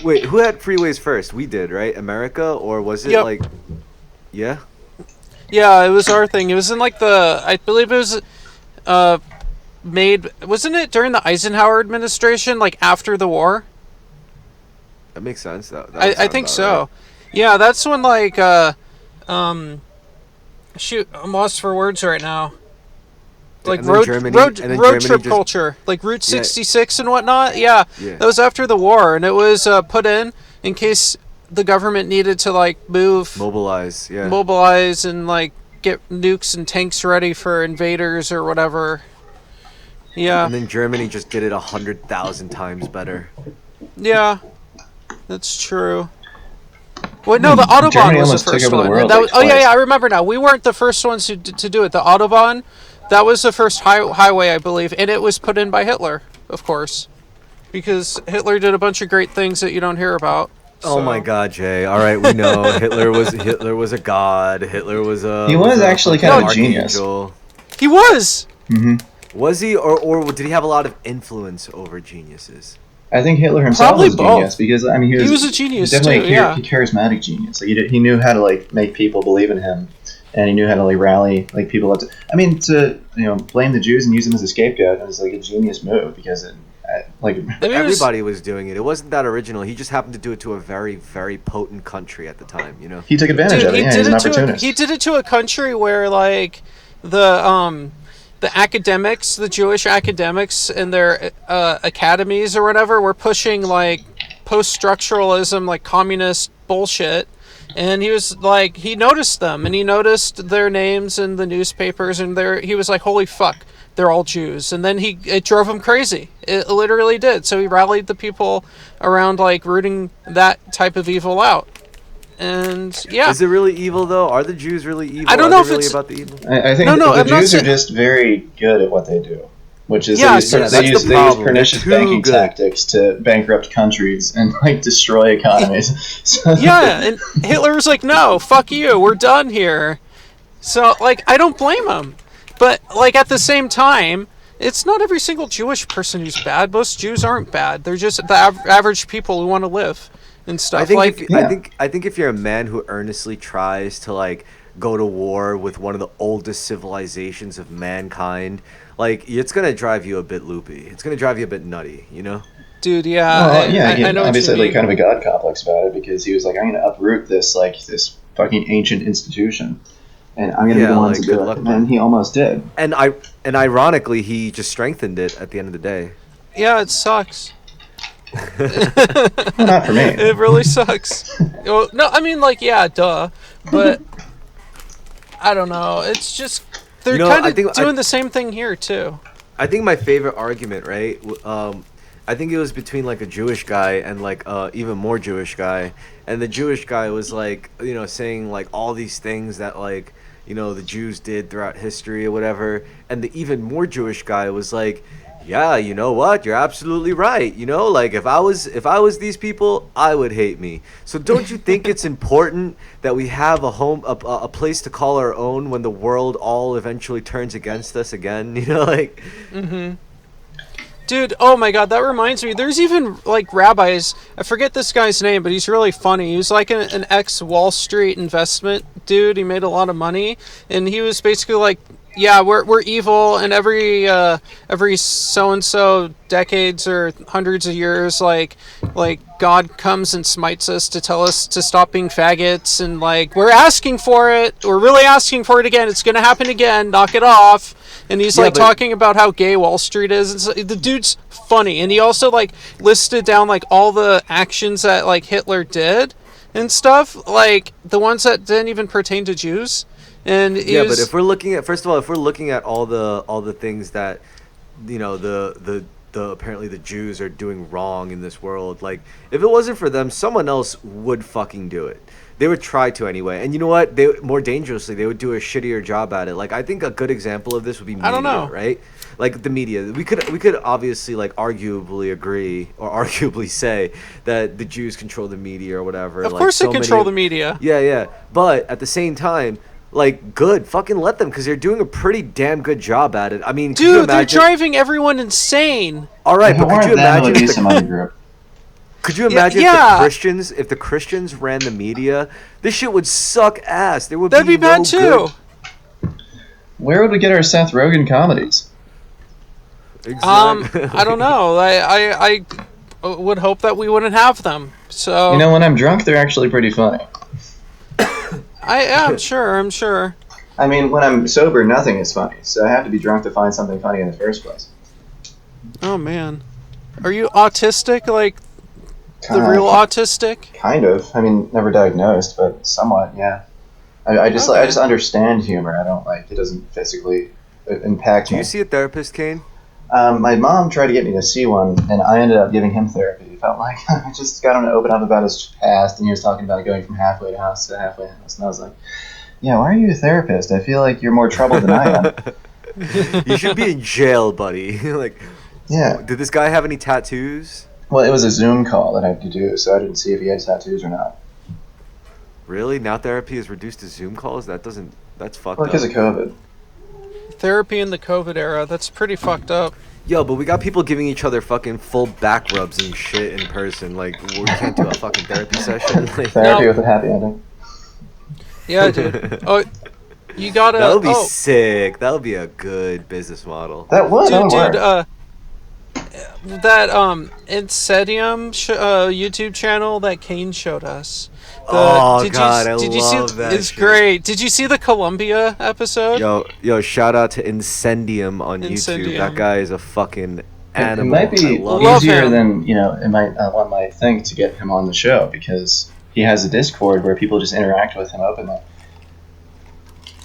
Wait, who had freeways first? We did, right? America, or was it like? Yeah. Yeah, it was our thing. It was in like I believe it was made. Wasn't it during the Eisenhower administration, like after the war? That makes sense. I think so. Right. Yeah, that's when like shoot, I'm lost for words right now. Like road trip culture, like Route 66 and whatnot. Yeah, that was after the war, and it was put in case the government needed to like mobilize and like get nukes and tanks ready for invaders or whatever. Yeah. And then Germany just did it 100,000 times better. Yeah, that's true. Well, no, the Autobahn was the first one. I remember now. We weren't the first ones to do it. The Autobahn That was the first highway, I believe, and it was put in by Hitler, of course, because Hitler did a bunch of great things that you don't hear about. Oh my God, Jay! All right, we know Hitler was a god. Hitler was a. He was actually kind of a genius. He was. Mm-hmm. Was he, or did he have a lot of influence over geniuses? I think Hitler himself Probably was a genius because I mean he was a genius definitely too. a charismatic genius. Like, he knew how to like make people believe in him, and he knew how to like rally like people up to. I mean, to blame the Jews and use them as a scapegoat was like a genius move because everybody was doing it. It wasn't that original. He just happened to do it to a very, very potent country at the time. He took advantage of it. Yeah, he was an opportunist. He did it to a country where like the academics, the Jewish academics in their academies or whatever, were pushing like post-structuralism, like communist bullshit. And he was like, he noticed them, and he noticed their names in the newspapers, and he was like, holy fuck, they're all Jews. And then it drove him crazy. It literally did. So he rallied the people around like rooting that type of evil out. And yeah. Is it really evil though? Are the Jews really evil? I don't know if really it's about the evil. I think the Jews are just very good at what they do, which is they use pernicious banking tactics to bankrupt countries and like destroy economies. Yeah, and Hitler was like, "No, fuck you, we're done here." So like, I don't blame him, but like at the same time, it's not every single Jewish person who's bad. Most Jews aren't bad. They're just the average people who want to live. And stuff. I think if you're a man who earnestly tries to like go to war with one of the oldest civilizations of mankind, like it's gonna drive you a bit loopy. It's gonna drive you a bit nutty, Dude, yeah. Well, I know obviously, what you mean. Like kind of a god complex about it because he was like, I'm gonna uproot this fucking ancient institution, and I'm gonna be the one to do it. And he almost did. And ironically, he just strengthened it at the end of the day. Yeah, it sucks. Well, not for me. It really sucks. Well, no, I mean, like, yeah, duh. But I don't know. It's just they're kind of doing the same thing here too. I think my favorite argument, right? I think it was between like a Jewish guy and like even more Jewish guy, and the Jewish guy was like, saying like all these things that like the Jews did throughout history or whatever, and the even more Jewish guy was like, yeah, you know what? You're absolutely right. Like if I was these people, I would hate me. So don't you think it's important that we have a place to call our own when the world all eventually turns against us again? Like. Mm-hmm. Dude, oh my God, that reminds me. There's even like rabbis. I forget this guy's name, but he's really funny. He was like an ex-Wall Street investment dude. He made a lot of money, and he was basically like, yeah, we're evil, and every so and so decades or hundreds of years, like God comes and smites us to tell us to stop being faggots, and like we're asking for it, we're really asking for it again. It's gonna happen again. Knock it off. And he's talking about how gay Wall Street is. And so, the dude's funny, and he also like listed down like all the actions that like Hitler did and stuff, like the ones that didn't even pertain to Jews. And but if we're looking at all the things that the apparently the Jews are doing wrong in this world, like if it wasn't for them, someone else would fucking do it. They would try to anyway, and you know what? They more dangerously, they would do a shittier job at it. Like I think a good example of this would be media, I don't know. Right? Like the media, we could obviously like arguably agree or arguably say that the Jews control the media or whatever. Of course, they control the media. Yeah, but at the same time, like, good, fucking let them, because they're doing a pretty damn good job at it. I mean, dude, they're driving everyone insane. All right, but could you imagine? Could you imagine if the Christians ran the media? This shit would suck ass. That'd be bad too. Where would we get our Seth Rogen comedies? Exactly. I don't know. I would hope that we wouldn't have them. So when I'm drunk, they're actually pretty funny. I'm sure. I mean, when I'm sober, nothing is funny, so I have to be drunk to find something funny in the first place. Oh man, are you autistic? Like the real autistic? Kind of. I mean, never diagnosed, but somewhat, yeah. I just understand humor. I don't it doesn't physically impact me. Do you see a therapist, Kane? My mom tried to get me to see one, and I ended up giving him therapy. It felt like I just got him to open up about his past, and he was talking about going from halfway house to halfway house, and I was like, yeah, why are you a therapist? I feel like you're more trouble than I am. You should be in jail, buddy. Like, Yeah. did this guy have any tattoos? Well, it was a Zoom call that I had to do, so I didn't see if he had tattoos or not. Really? Now therapy is reduced to Zoom calls? That's fucked Well, up. because of COVID. Therapy in the COVID era. That's pretty fucked up. Yo, but we got people giving each other fucking full back rubs and shit in person. Like, we can't do a fucking therapy session. Like, Therapy No. with a happy ending. Yeah, dude. Oh, you gotta. that would be oh, sick. That would be a good business model. That would dude, work. that Incendium YouTube channel that Kane showed us. Oh, did God, I you love see, that It's shit. great. Did you see the Columbia episode? Yo, shout out to Incendium on YouTube. Incendium. That guy is a fucking It animal. might be I love Love easier him. than, one might think to get him on the show, because he has a Discord where people just interact with him openly.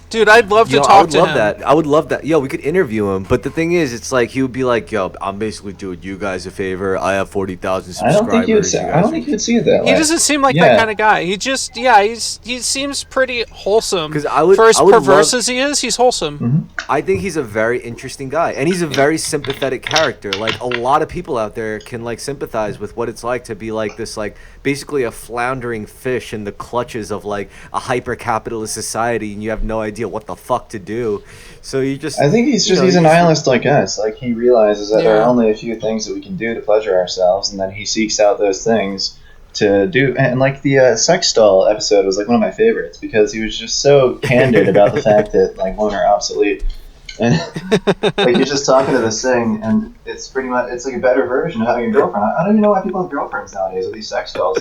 Dude, I'd love to I talk would to love him. that. I would love that. Yo, we could interview him, but the thing is, it's like he would be like, "Yo, I'm basically doing you guys a favor. I have 40,000 I subscribers. don't think you would. you I guys don't think you would see it that way. He doesn't seem like Yeah. that kind of guy. He just, he seems pretty wholesome. 'Cause I would- For as I would perverse love- as he is, he's wholesome. I think he's a very interesting guy, and he's a very sympathetic character. Like, a lot of people out there can like sympathize with what it's like to be like this, like basically a floundering fish in the clutches of like a hyper-capitalist society, and you have no idea what the fuck to do. So you just, I think he's you know, he's a you just- nihilist like us. Like, he realizes that there are Yeah. only a few things that we can do to pleasure ourselves, and then he seeks out those things to do. And like the sex doll episode was like one of my favorites, because he was just so candid about the fact that like women are obsolete. And like, you're just talking to this thing, and it's pretty much, it's like a better version of having a girlfriend. I don't even know why people have girlfriends nowadays with these sex dolls.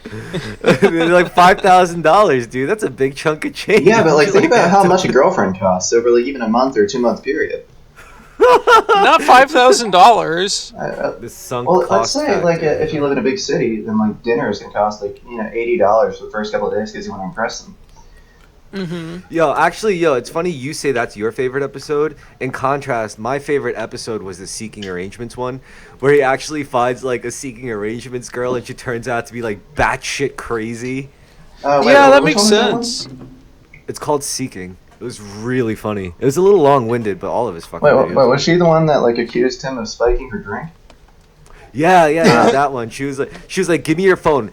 They're like $5,000, dude. That's a big chunk of change. Yeah, but like, think about how that's much a girlfriend costs over like even a month or 2 month period. Not $5,000. the sunk Well, let's cost say factor. like if you live in a big city, then like dinner is gonna cost like $80 for the first couple of days because you want to impress them. Yo, it's funny you say that's your favorite episode. In contrast, my favorite episode was the Seeking Arrangements one, where he actually finds like a Seeking Arrangements girl, and she turns out to be like batshit crazy. Yeah, that which makes one was sense. It's called Seeking. It was really funny. It was a little long-winded, but all of his fucking Wait, videos. was she the one that like accused him of spiking her drink? Yeah, that one. She was like, give me your phone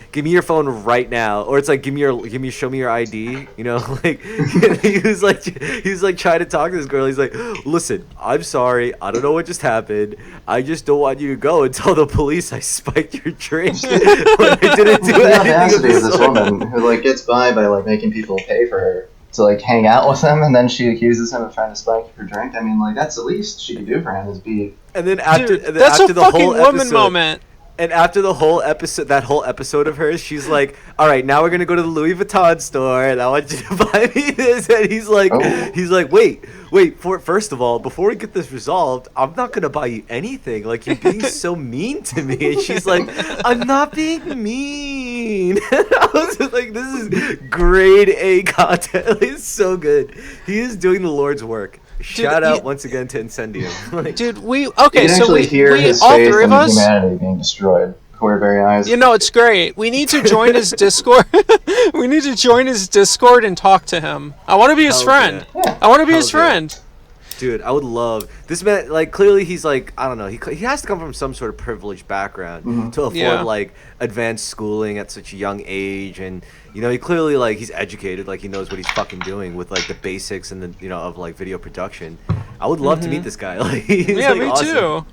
right now, or it's like, show me your ID. You know, like he was like trying to talk to this girl. He's like, listen, I'm sorry, I don't know what just happened. I just don't want you to go and tell the police I spiked your drink when I didn't do The anything of audacity the of this sort. woman who like gets by like making people pay for her to like hang out with him, and then she accuses him of trying to spike her drink. I mean, like, that's the least she could do for him is be. And then after, Dude, that's after a the fucking whole woman episode, moment. And after the whole episode, that whole episode of hers, she's like, all right, now we're going to go to the Louis Vuitton store, and I want you to buy me this. And he's like, wait, first of all, before we get this resolved, I'm not going to buy you anything. Like, you're being so mean to me. And she's like, I'm not being mean. I was just like, this is grade A content. Like, it's so good. He is doing the Lord's work. Shout out once again to Incendium. Like, Dude, You can actually hear his all faith three in of us. humanity being destroyed before our very eyes. You know, it's great. We need to join his Discord. We need to join his Discord and talk to him. I want to be his Hell friend. yeah. I want to be Hell his yeah. friend. dude, I would love this man. Like, clearly he's like, I don't know, he has to come from some sort of privileged background to afford Yeah. like advanced schooling at such a young age, and you know, he clearly like he's educated, like he knows what he's fucking doing with like the basics and the of like video production. I would love to meet this guy. Like, he's, Yeah, like, me awesome. too.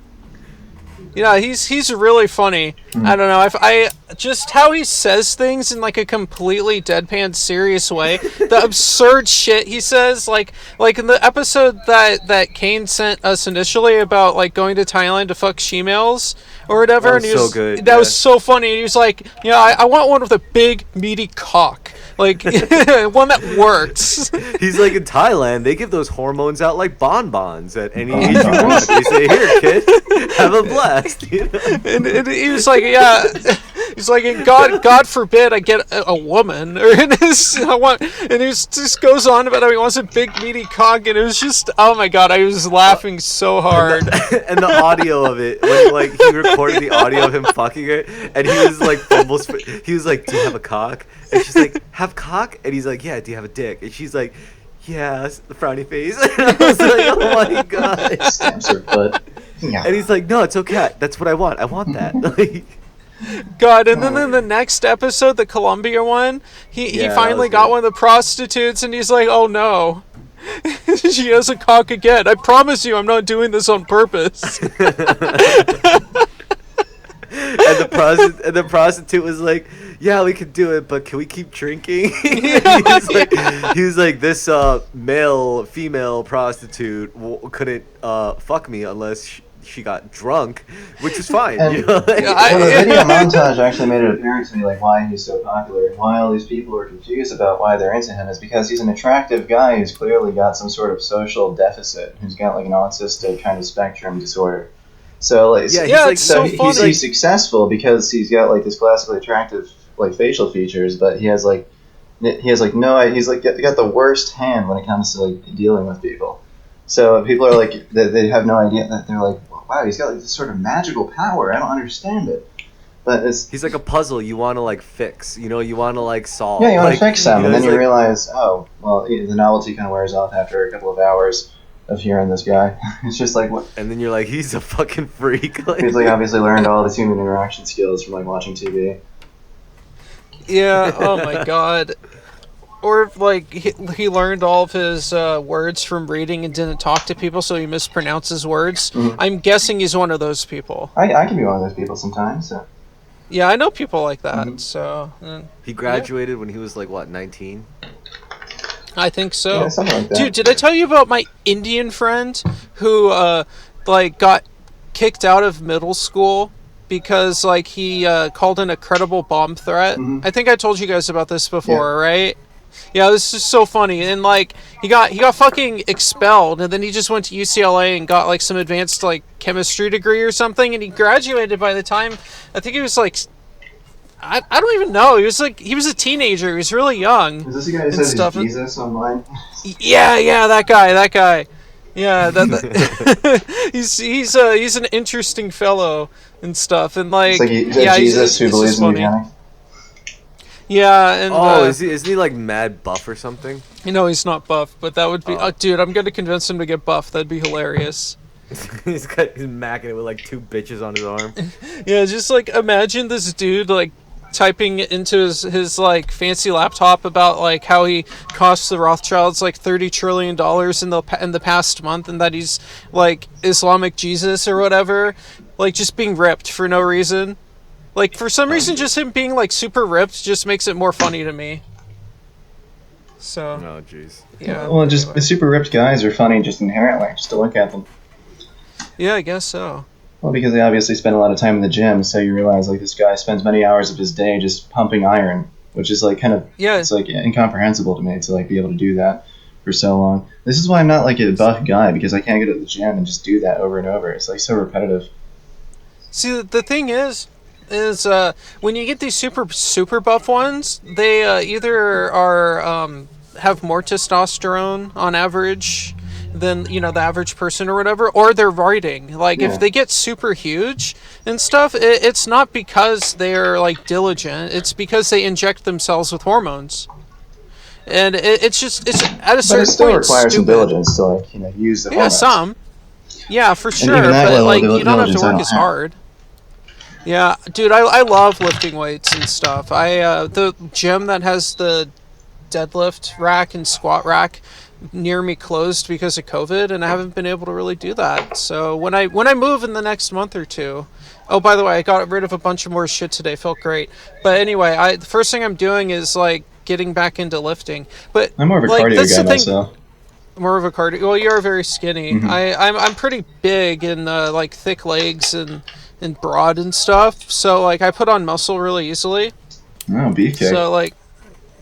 Yeah, he's really funny. I don't know, if I just how he says things in like a completely deadpan serious way. The absurd shit he says, like in the episode that Kane sent us initially about like going to Thailand to fuck shemales or whatever. That was and he so was, good, That yeah. was so funny. He was like, I want one with a big meaty cock. Like one that works. He's like, in Thailand, they give those hormones out like bonbons at any age you want. They say, here, kid, have a blast. You know? And he was like, yeah, he's like, and God forbid I get a woman, or and he just goes on about how he wants a big meaty cock, and it was just, oh my god, I was laughing so hard. And the audio of it, when like he recorded the audio of him fucking her, and he was like he was like, do you have a cock? And she's like, have cock? And he's like, yeah, do you have a dick? And she's like, yeah, the frowny face. And I was like, oh my god. Stamps her foot. Yeah. And he's like, no, it's okay. That's what I want. I want that. Like, God, and then in the next episode, the Columbia one, he Yeah, that finally was got good. one of the prostitutes, and he's like, oh no. She has a cock again. I promise you I'm not doing this on purpose. and the prostitute was like, yeah, we could do it, but can we keep drinking? He was like, this female prostitute couldn't fuck me unless she got drunk, which is fine. And, you know? the video montage actually made it apparent to me like why he's so popular and why all these people are confused about why they're into him is because he's an attractive guy who's clearly got some sort of social deficit, who's got like an autistic kind of spectrum disorder. So like, it's so funny. He's successful because he's got like this classically attractive like facial features, but he's got the worst hand when it comes to like dealing with people. So people are like they have no idea that they're like, wow, he's got like this sort of magical power. I don't understand it, but he's like a puzzle you want to like fix. You know, you want to like solve. Yeah, you want to fix them, and then you like, realize, oh, well, the novelty kind of wears off after a couple of hours of hearing this guy. It's just like what. And then you're like, he's a fucking freak. Like, he's like obviously learned all his human interaction skills from like watching TV. Yeah, oh my god. Or, like, he learned all of his words from reading and didn't talk to people, so he mispronounces words. Mm-hmm. I'm guessing he's one of those people. I can be one of those people sometimes. So. Yeah, I know people like that, so... he graduated when he was, like, what, 19? I think so. Yeah, something like that. Dude, did I tell you about my Indian friend who, got kicked out of middle school because, like, he called in a credible bomb threat? Mm-hmm. I think I told you guys about this before, right? Yeah, this is so funny. And like he got fucking expelled, and then he just went to UCLA and got like some advanced like chemistry degree or something, and he graduated by the time I think he was like I don't even know. He was a teenager. He was really young. Is this the guy who says he's Jesus online? Yeah, that guy. Yeah, that he's an interesting fellow and stuff, and like, it's like Jesus who believes in eugenics. Yeah, and isn't he like mad buff or something? You know, he's not buff, but that would be... dude, I'm gonna convince him to get buff. That'd be hilarious. he's macking it with like 2 bitches on his arm. Yeah, just like imagine this dude like typing into his like fancy laptop about like how he cost the Rothschilds like $30 trillion in the past month, and that he's like Islamic Jesus or whatever, like just being ripped for no reason. Like, for some reason, just him being, like, super ripped just makes it more funny to me. So... Oh, jeez. Yeah. Well, just the super ripped guys are funny just inherently, just to look at them. Yeah, I guess so. Well, because they obviously spend a lot of time in the gym, so you realize, like, this guy spends many hours of his day just pumping iron, which is, like, kind of... Yeah. It's, like, incomprehensible to me to, like, be able to do that for so long. This is why I'm not, like, a buff guy, because I can't go to the gym and just do that over and over. It's, like, so repetitive. See, the thing is when you get these super buff ones, they either are have more testosterone on average than, you know, the average person or whatever, or they're writing. Like, if they get super huge and stuff, it's not because they're like diligent, it's because they inject themselves with hormones. And it's at a certain point But it still requires some stupid. diligence to, like, you know, use the hormones. Some. Yeah, for sure, even that but level like of you don't have to diligence I work don't as have. hard. Yeah, dude, I love lifting weights and stuff. The gym that has the deadlift rack and squat rack near me closed because of COVID, and I haven't been able to really do that. So when I move in the next month or two... Oh, by the way, I got rid of a bunch of more shit today. Felt great. But anyway, the first thing I'm doing is like getting back into lifting. But I'm more of a like, cardio that's guy the thing. myself. More of a cardio. Well, you're very skinny. Mm-hmm. I'm pretty big and like thick legs and broad and stuff. So like I put on muscle really easily. Oh, beefcake. So like,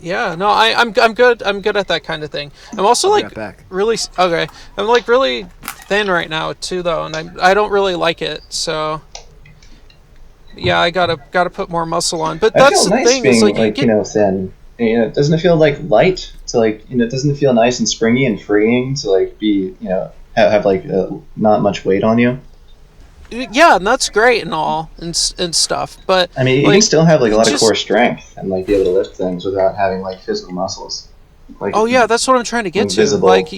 yeah, no, I'm good. I'm good at that kind of thing. I'm also like really okay. I'm like really thin right now too, though, and I don't really like it. So yeah, I gotta put more muscle on. But that's the nice thing. Being, is like thin. You know, doesn't it feel like light to like, you know, doesn't it feel nice and springy and freeing to like be, you know, have like not much weight on you? Yeah, and that's great and all and stuff. But I mean, you like, can still have like a lot of core strength and like be able to lift things without having like physical muscles. Like, Oh yeah, that's what I'm trying to get invisible. to. Like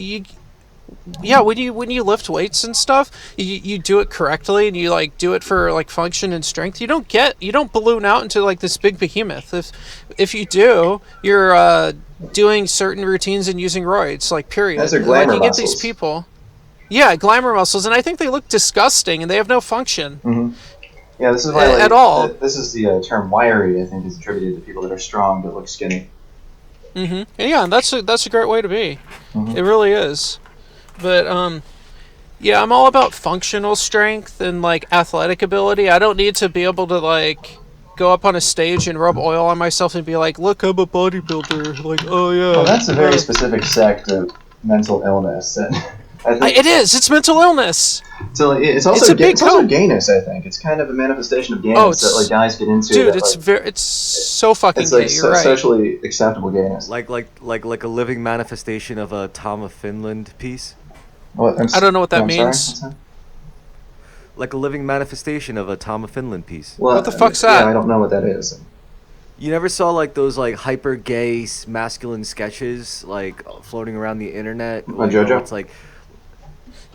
when you lift weights and stuff, you do it correctly and you like do it for like function and strength. You don't balloon out into like this big behemoth. If you do, you're doing certain routines and using roids, like period. Those are Like glamour you get these muscles. people. Yeah, glamour muscles, and I think they look disgusting and they have no function Yeah, this is why at all. this is the term wiry. I think is attributed to people that are strong but look skinny. And yeah, and that's a great way to be. It really is. But yeah, I'm all about functional strength and like athletic ability. I don't need to be able to like go up on a stage and rub oil on myself and be like, "Look, I'm a bodybuilder." Like, oh yeah. Well, that's a very specific sect of mental illness. And I think It is. It's mental illness. so. It's also It's a big it's also cope. gayness. I think it's kind of a manifestation of gayness Oh, it's- that like guys get into. Dude, that, like, it's so fucking it's like gay. You're right. socially acceptable gayness. Like a living manifestation of a Tom of Finland piece. What, I don't know what that I'm sorry? means. What's that? Like a living manifestation of a Tom of Finland piece. Well, What the fuck's that? Yeah, I don't know what that is. You never saw like those like hyper gay masculine sketches like floating around the internet? Like JoJo? It's like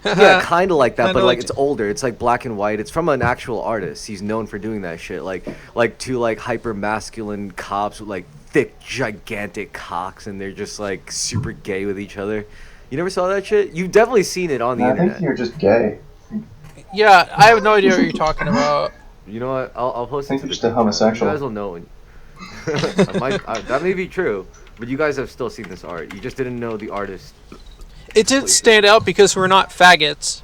yeah, kind of like that, Kinda but like like- it's older. It's like black and white. It's from an actual artist. He's known for doing that shit. Like two like hyper masculine cops with like thick gigantic cocks, and they're just like super gay with each other. You never saw that shit? You've definitely seen it on the No, I internet. think you're just gay. Yeah, I have no idea what you're talking about. You know what? I'll post I think it to you're the just a group chat. homosexual. You guys will know. When... that may be true, but you guys have still seen this art. You just didn't know the artist. It did stand out because we're not faggots.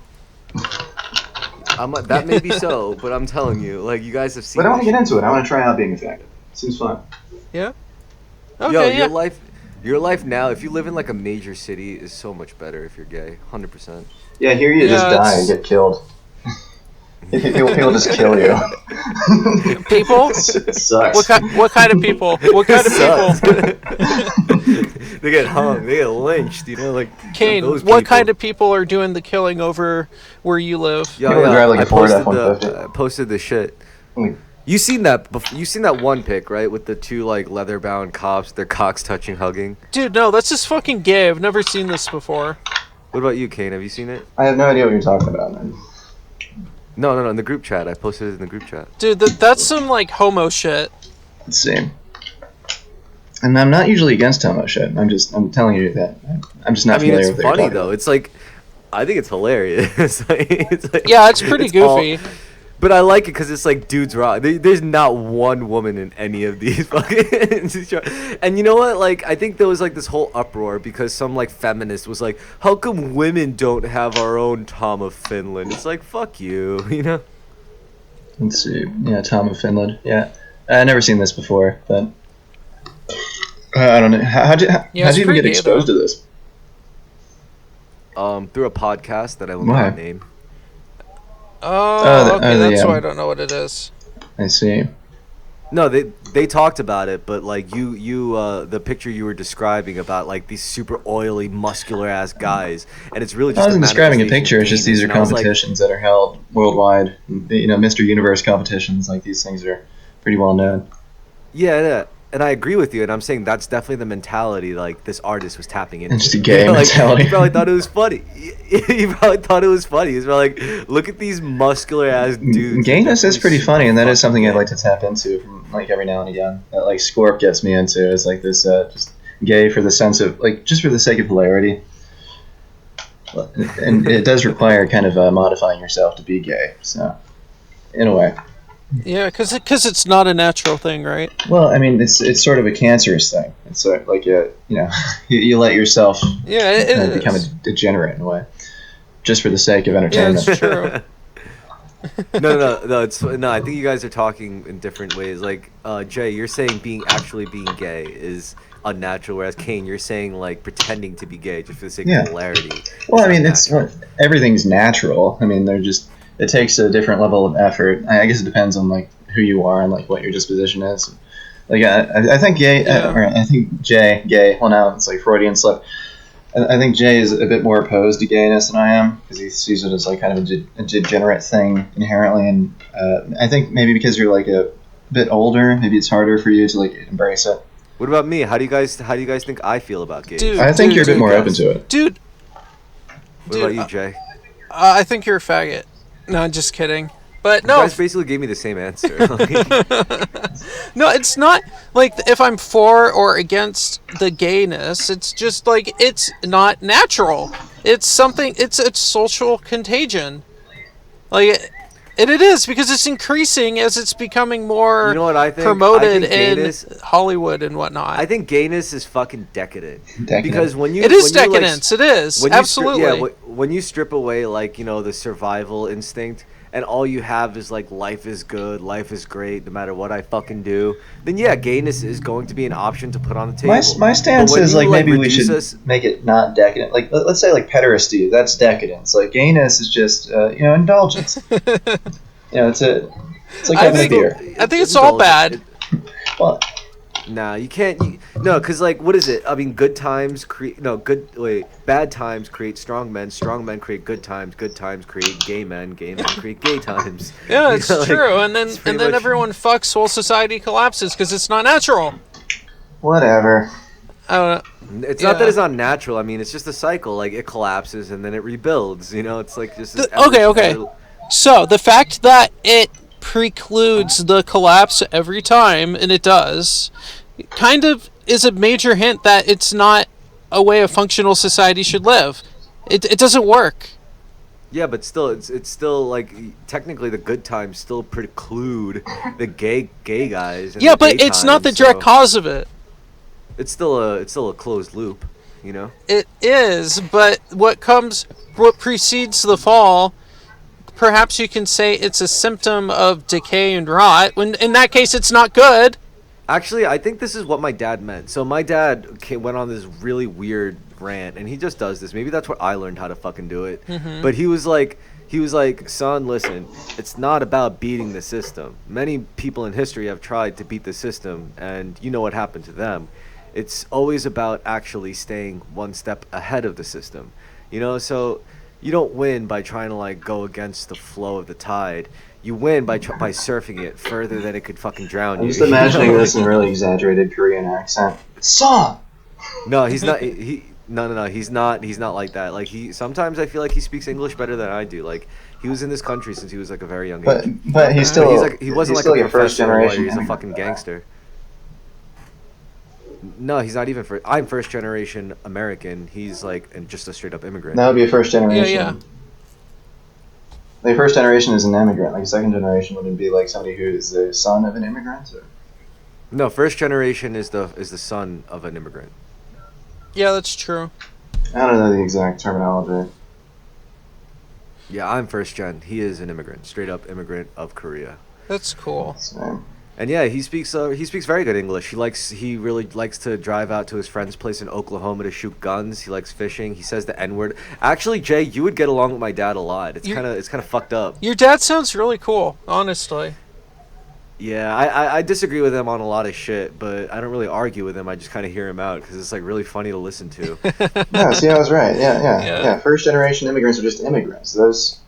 That may be so, but I'm telling you, like you guys have seen. But I want to this get shit. into it. I want to try out being a faggot. Seems fun. Yeah. Yo, Okay. your Yeah. life now. If you live in like a major city, is so much better if you're gay. 100%. Yeah, here you just Yeah, die it's- and get killed. People just kill you. People? It sucks. What kind of people? What kind of people? They get hung. They get lynched. You know, like Kane, those what people. kind of people are doing the killing over where you live? Yo, People yo, drive like I a Ford posted F-150. I posted the shit. Mm. You seen that? You seen that one pic, right? With the two like leather-bound cops, their cocks touching, hugging. Dude, no, that's just fucking gay. I've never seen this before. What about you, Kane? Have you seen it? I have no idea what you're talking about, man. No. In the group chat, I posted it in the group chat. Dude, that's some like homo shit. Let's see. And I'm not usually against homo shit. I'm telling you that. I'm just not I mean, familiar it's with what you're funny talking though. It's like, I think it's hilarious. it's like, Yeah, it's pretty all- goofy. but I like it because it's like dudes rock. There's not one woman in any of these fucking. And you know what? Like, I think there was like this whole uproar because some like feminist was like, "How come women don't have our own Tom of Finland?" It's like, fuck you, you know. Let's see. Yeah, Tom of Finland. Yeah, I've never seen this before, but I don't know. How'd you Yeah, how'd it's you even pretty get gay, exposed though. to this? Through a podcast that I will Why? not name. Oh, okay, that's yeah. why I don't know what it is. I see. No, they talked about it, but like you the picture you were describing about like these super oily, muscular ass guys, and it's really just. I wasn't describing a manifestation picture. of It's just these are gayness, and I was like, competitions that are held worldwide. You know, Mr. Universe competitions. Like these things are pretty well known. yeah, and I agree with you, and I'm saying that's definitely the mentality like this artist was tapping into. It's just a gay Like, mentality. he probably thought it was funny. He probably thought it was funny. He's probably like, look at these muscular ass dudes. Gayness is pretty funny, and that is something I'd Fucking like to tap into from like every now and again. That like Scorp gets me into is like this just gay for the sense of like just for the sake of hilarity. And it does require kind of modifying yourself to be gay. So, in a way, Yeah, because it's not a natural thing, right? well, I mean, it's sort of a cancerous thing. It's sort of like you know, you let yourself Yeah, it become a is. degenerate in a way, just for the sake of Yeah, entertainment. it's true. No. I think you guys are talking in different ways. Like, Jay, you're saying being gay is unnatural, whereas Kane, you're saying like pretending to be gay just for the sake Yeah. of hilarity. Well, is I mean, unnatural. everything's natural. I mean, it takes a different level of effort. I guess it depends on like who you are and like what your disposition is. Like I think gay, Yeah. or I think Jay gay. Well, now it's like Freudian slip. I think Jay is a bit more opposed to gayness than I am because he sees it as like kind of a degenerate thing inherently, and I think maybe because you're like a bit older, maybe it's harder for you to like embrace it. What about me? How do you guys think I feel about gays? Dude. I think you're a bit more open to it. Dude. What about you, Jay? I think you're a faggot. No, just kidding. But You no, guys basically gave me the same answer. no, it's not like if I'm for or against the gayness. It's just like it's not natural. It's something. It's a social contagion. Like, and it is because it's increasing as it's becoming more You know what I think? promoted I think in gayness- Hollywood and whatnot. I think gayness is fucking decadent. Decadent. Because when you it is when you, like, decadence. It is when you absolutely. when you strip away like the survival instinct and all you have is like life is good, life is great, no matter what I fucking do, then yeah, gayness is going to be an option to put on the table. My stance But when is you, like maybe we should reduce us- make it not decadent. Like let's say like pederasty, that's decadence. Like gayness is just indulgence. It's like I having a think- beer. I think it's all bad. Well, Nah, you can't. No, because like, what is it? I mean, bad times create strong men. Strong men create good times create gay men create gay times. Yeah, You it's know, like, true. And then it's pretty much- everyone fucks while society collapses because it's not natural. whatever. I don't know. It's not that Yeah. it's not natural. I mean, it's just a cycle. Like it collapses and then it rebuilds. It's like just. this Okay. So the fact that it precludes the collapse every time, and it does, kind of is a major hint that it's not a way a functional society should live. It doesn't work. Yeah, but still, it's still like technically the good times still preclude the gay guys. And Yeah, the but gay it's not the times, direct so cause of it. It's still a closed loop. It is, but what precedes the fall, perhaps you can say it's a symptom of decay and rot, when in that case it's not good. Actually, I think this is what my dad meant. So my dad went on this really weird rant, and he just does this. Maybe that's where I learned how to fucking do it. Mm-hmm. But he was like, son, listen, it's not about beating the system. Many people in history have tried to beat the system, and you know what happened to them. It's always about actually staying one step ahead of the system. So you don't win by trying to like go against the flow of the tide. You win by surfing it further than it could fucking drown I'm you. just imagining this in a really exaggerated Korean accent. Son! No, he's not. No. He's not like that. Like sometimes I feel like he speaks English better than I do. Like he was in this country since he was like a very young age. But he's still He wasn't he's like still a first professional generation. lawyer. He's a immigrant. fucking gangster. No, he's not even first. I'm first generation American. He's like just a straight up immigrant. That would be a first generation. Yeah. Like first generation is an immigrant. Like second generation wouldn't be like somebody who is the son of an immigrant. Or? No, first generation is the son of an immigrant. Yeah, that's true. I don't know the exact terminology. Yeah, I'm first gen. He is an immigrant, straight up immigrant of Korea. That's cool. So, And yeah, he speaks very good English. He really likes to drive out to his friend's place in Oklahoma to shoot guns. He likes fishing. He says the N-word. Actually, Jay, you would get along with my dad a lot. It's kind of fucked up. Your dad sounds really cool, honestly. Yeah, I disagree with him on a lot of shit, but I don't really argue with him. I just kind of hear him out because it's like really funny to listen to. no, see, I was right. Yeah. Yeah. First generation immigrants are just immigrants. First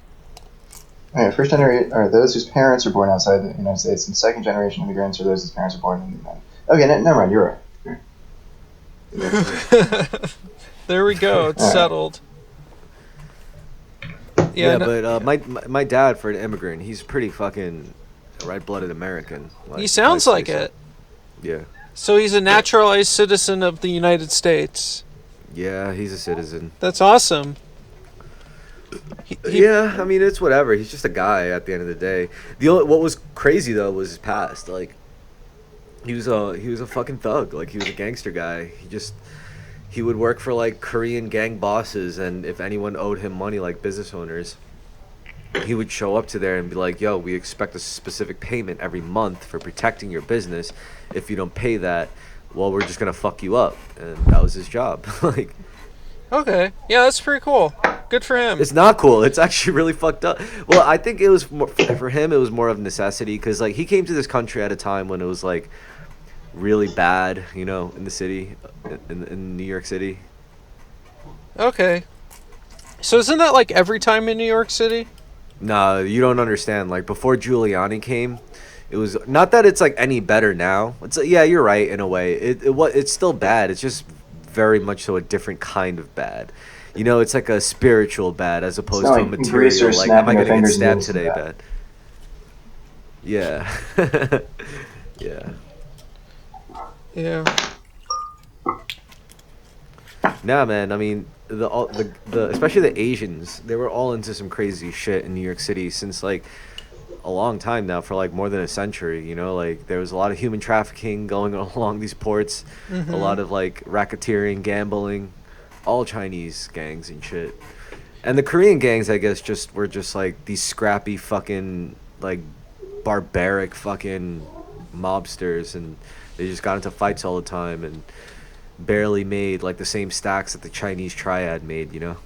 generation are those whose parents are born outside the United States, and second generation immigrants are those whose parents are born in the United States. Okay, never mind. You're right. There we go. It's Alright. settled. Yeah, no- but my dad, for an immigrant, he's pretty fucking red-blooded American. he sounds like it. Yeah. So he's a naturalized citizen of the United States. Yeah, he's a citizen. That's awesome. Yeah, I mean, it's whatever. He's just a guy at the end of the day. What was crazy though was his past. Like, he was a fucking thug. Like, he was a gangster guy. He would work for like Korean gang bosses, and if anyone owed him money, like business owners, he would show up to there and be like, "Yo, we expect a specific payment every month for protecting your business. If you don't pay that, well, we're just gonna fuck you up." And that was his job. Like. Okay. Yeah, that's pretty cool. Good for him. It's not cool. It's actually really fucked up. Well, I think it was more, for him. It was more of necessity because like he came to this country at a time when it was like really bad, in the city, in New York City. Okay. So isn't that like every time in New York City? Nah, you don't understand. Like before Giuliani came, It was not that it's like any better now. It's yeah, you're right in a way. It's still bad. It's just very much so a different kind of bad. You know, it's like a spiritual bad as opposed not to a like material. greasers Like, am I snapping their gonna get fingers stabbed and today? bad. Bad. Yeah. Yeah. Yeah. Nah, man. I mean, the especially the Asians, they were all into some crazy shit in New York City since like a long time now, for like more than a century. You know, like there was a lot of human trafficking going along these ports, a lot of like racketeering, gambling, all Chinese gangs and shit. And the Korean gangs, I guess, just were just like these scrappy fucking like barbaric fucking mobsters, and they just got into fights all the time and barely made like the same stacks that the Chinese triad made, you know?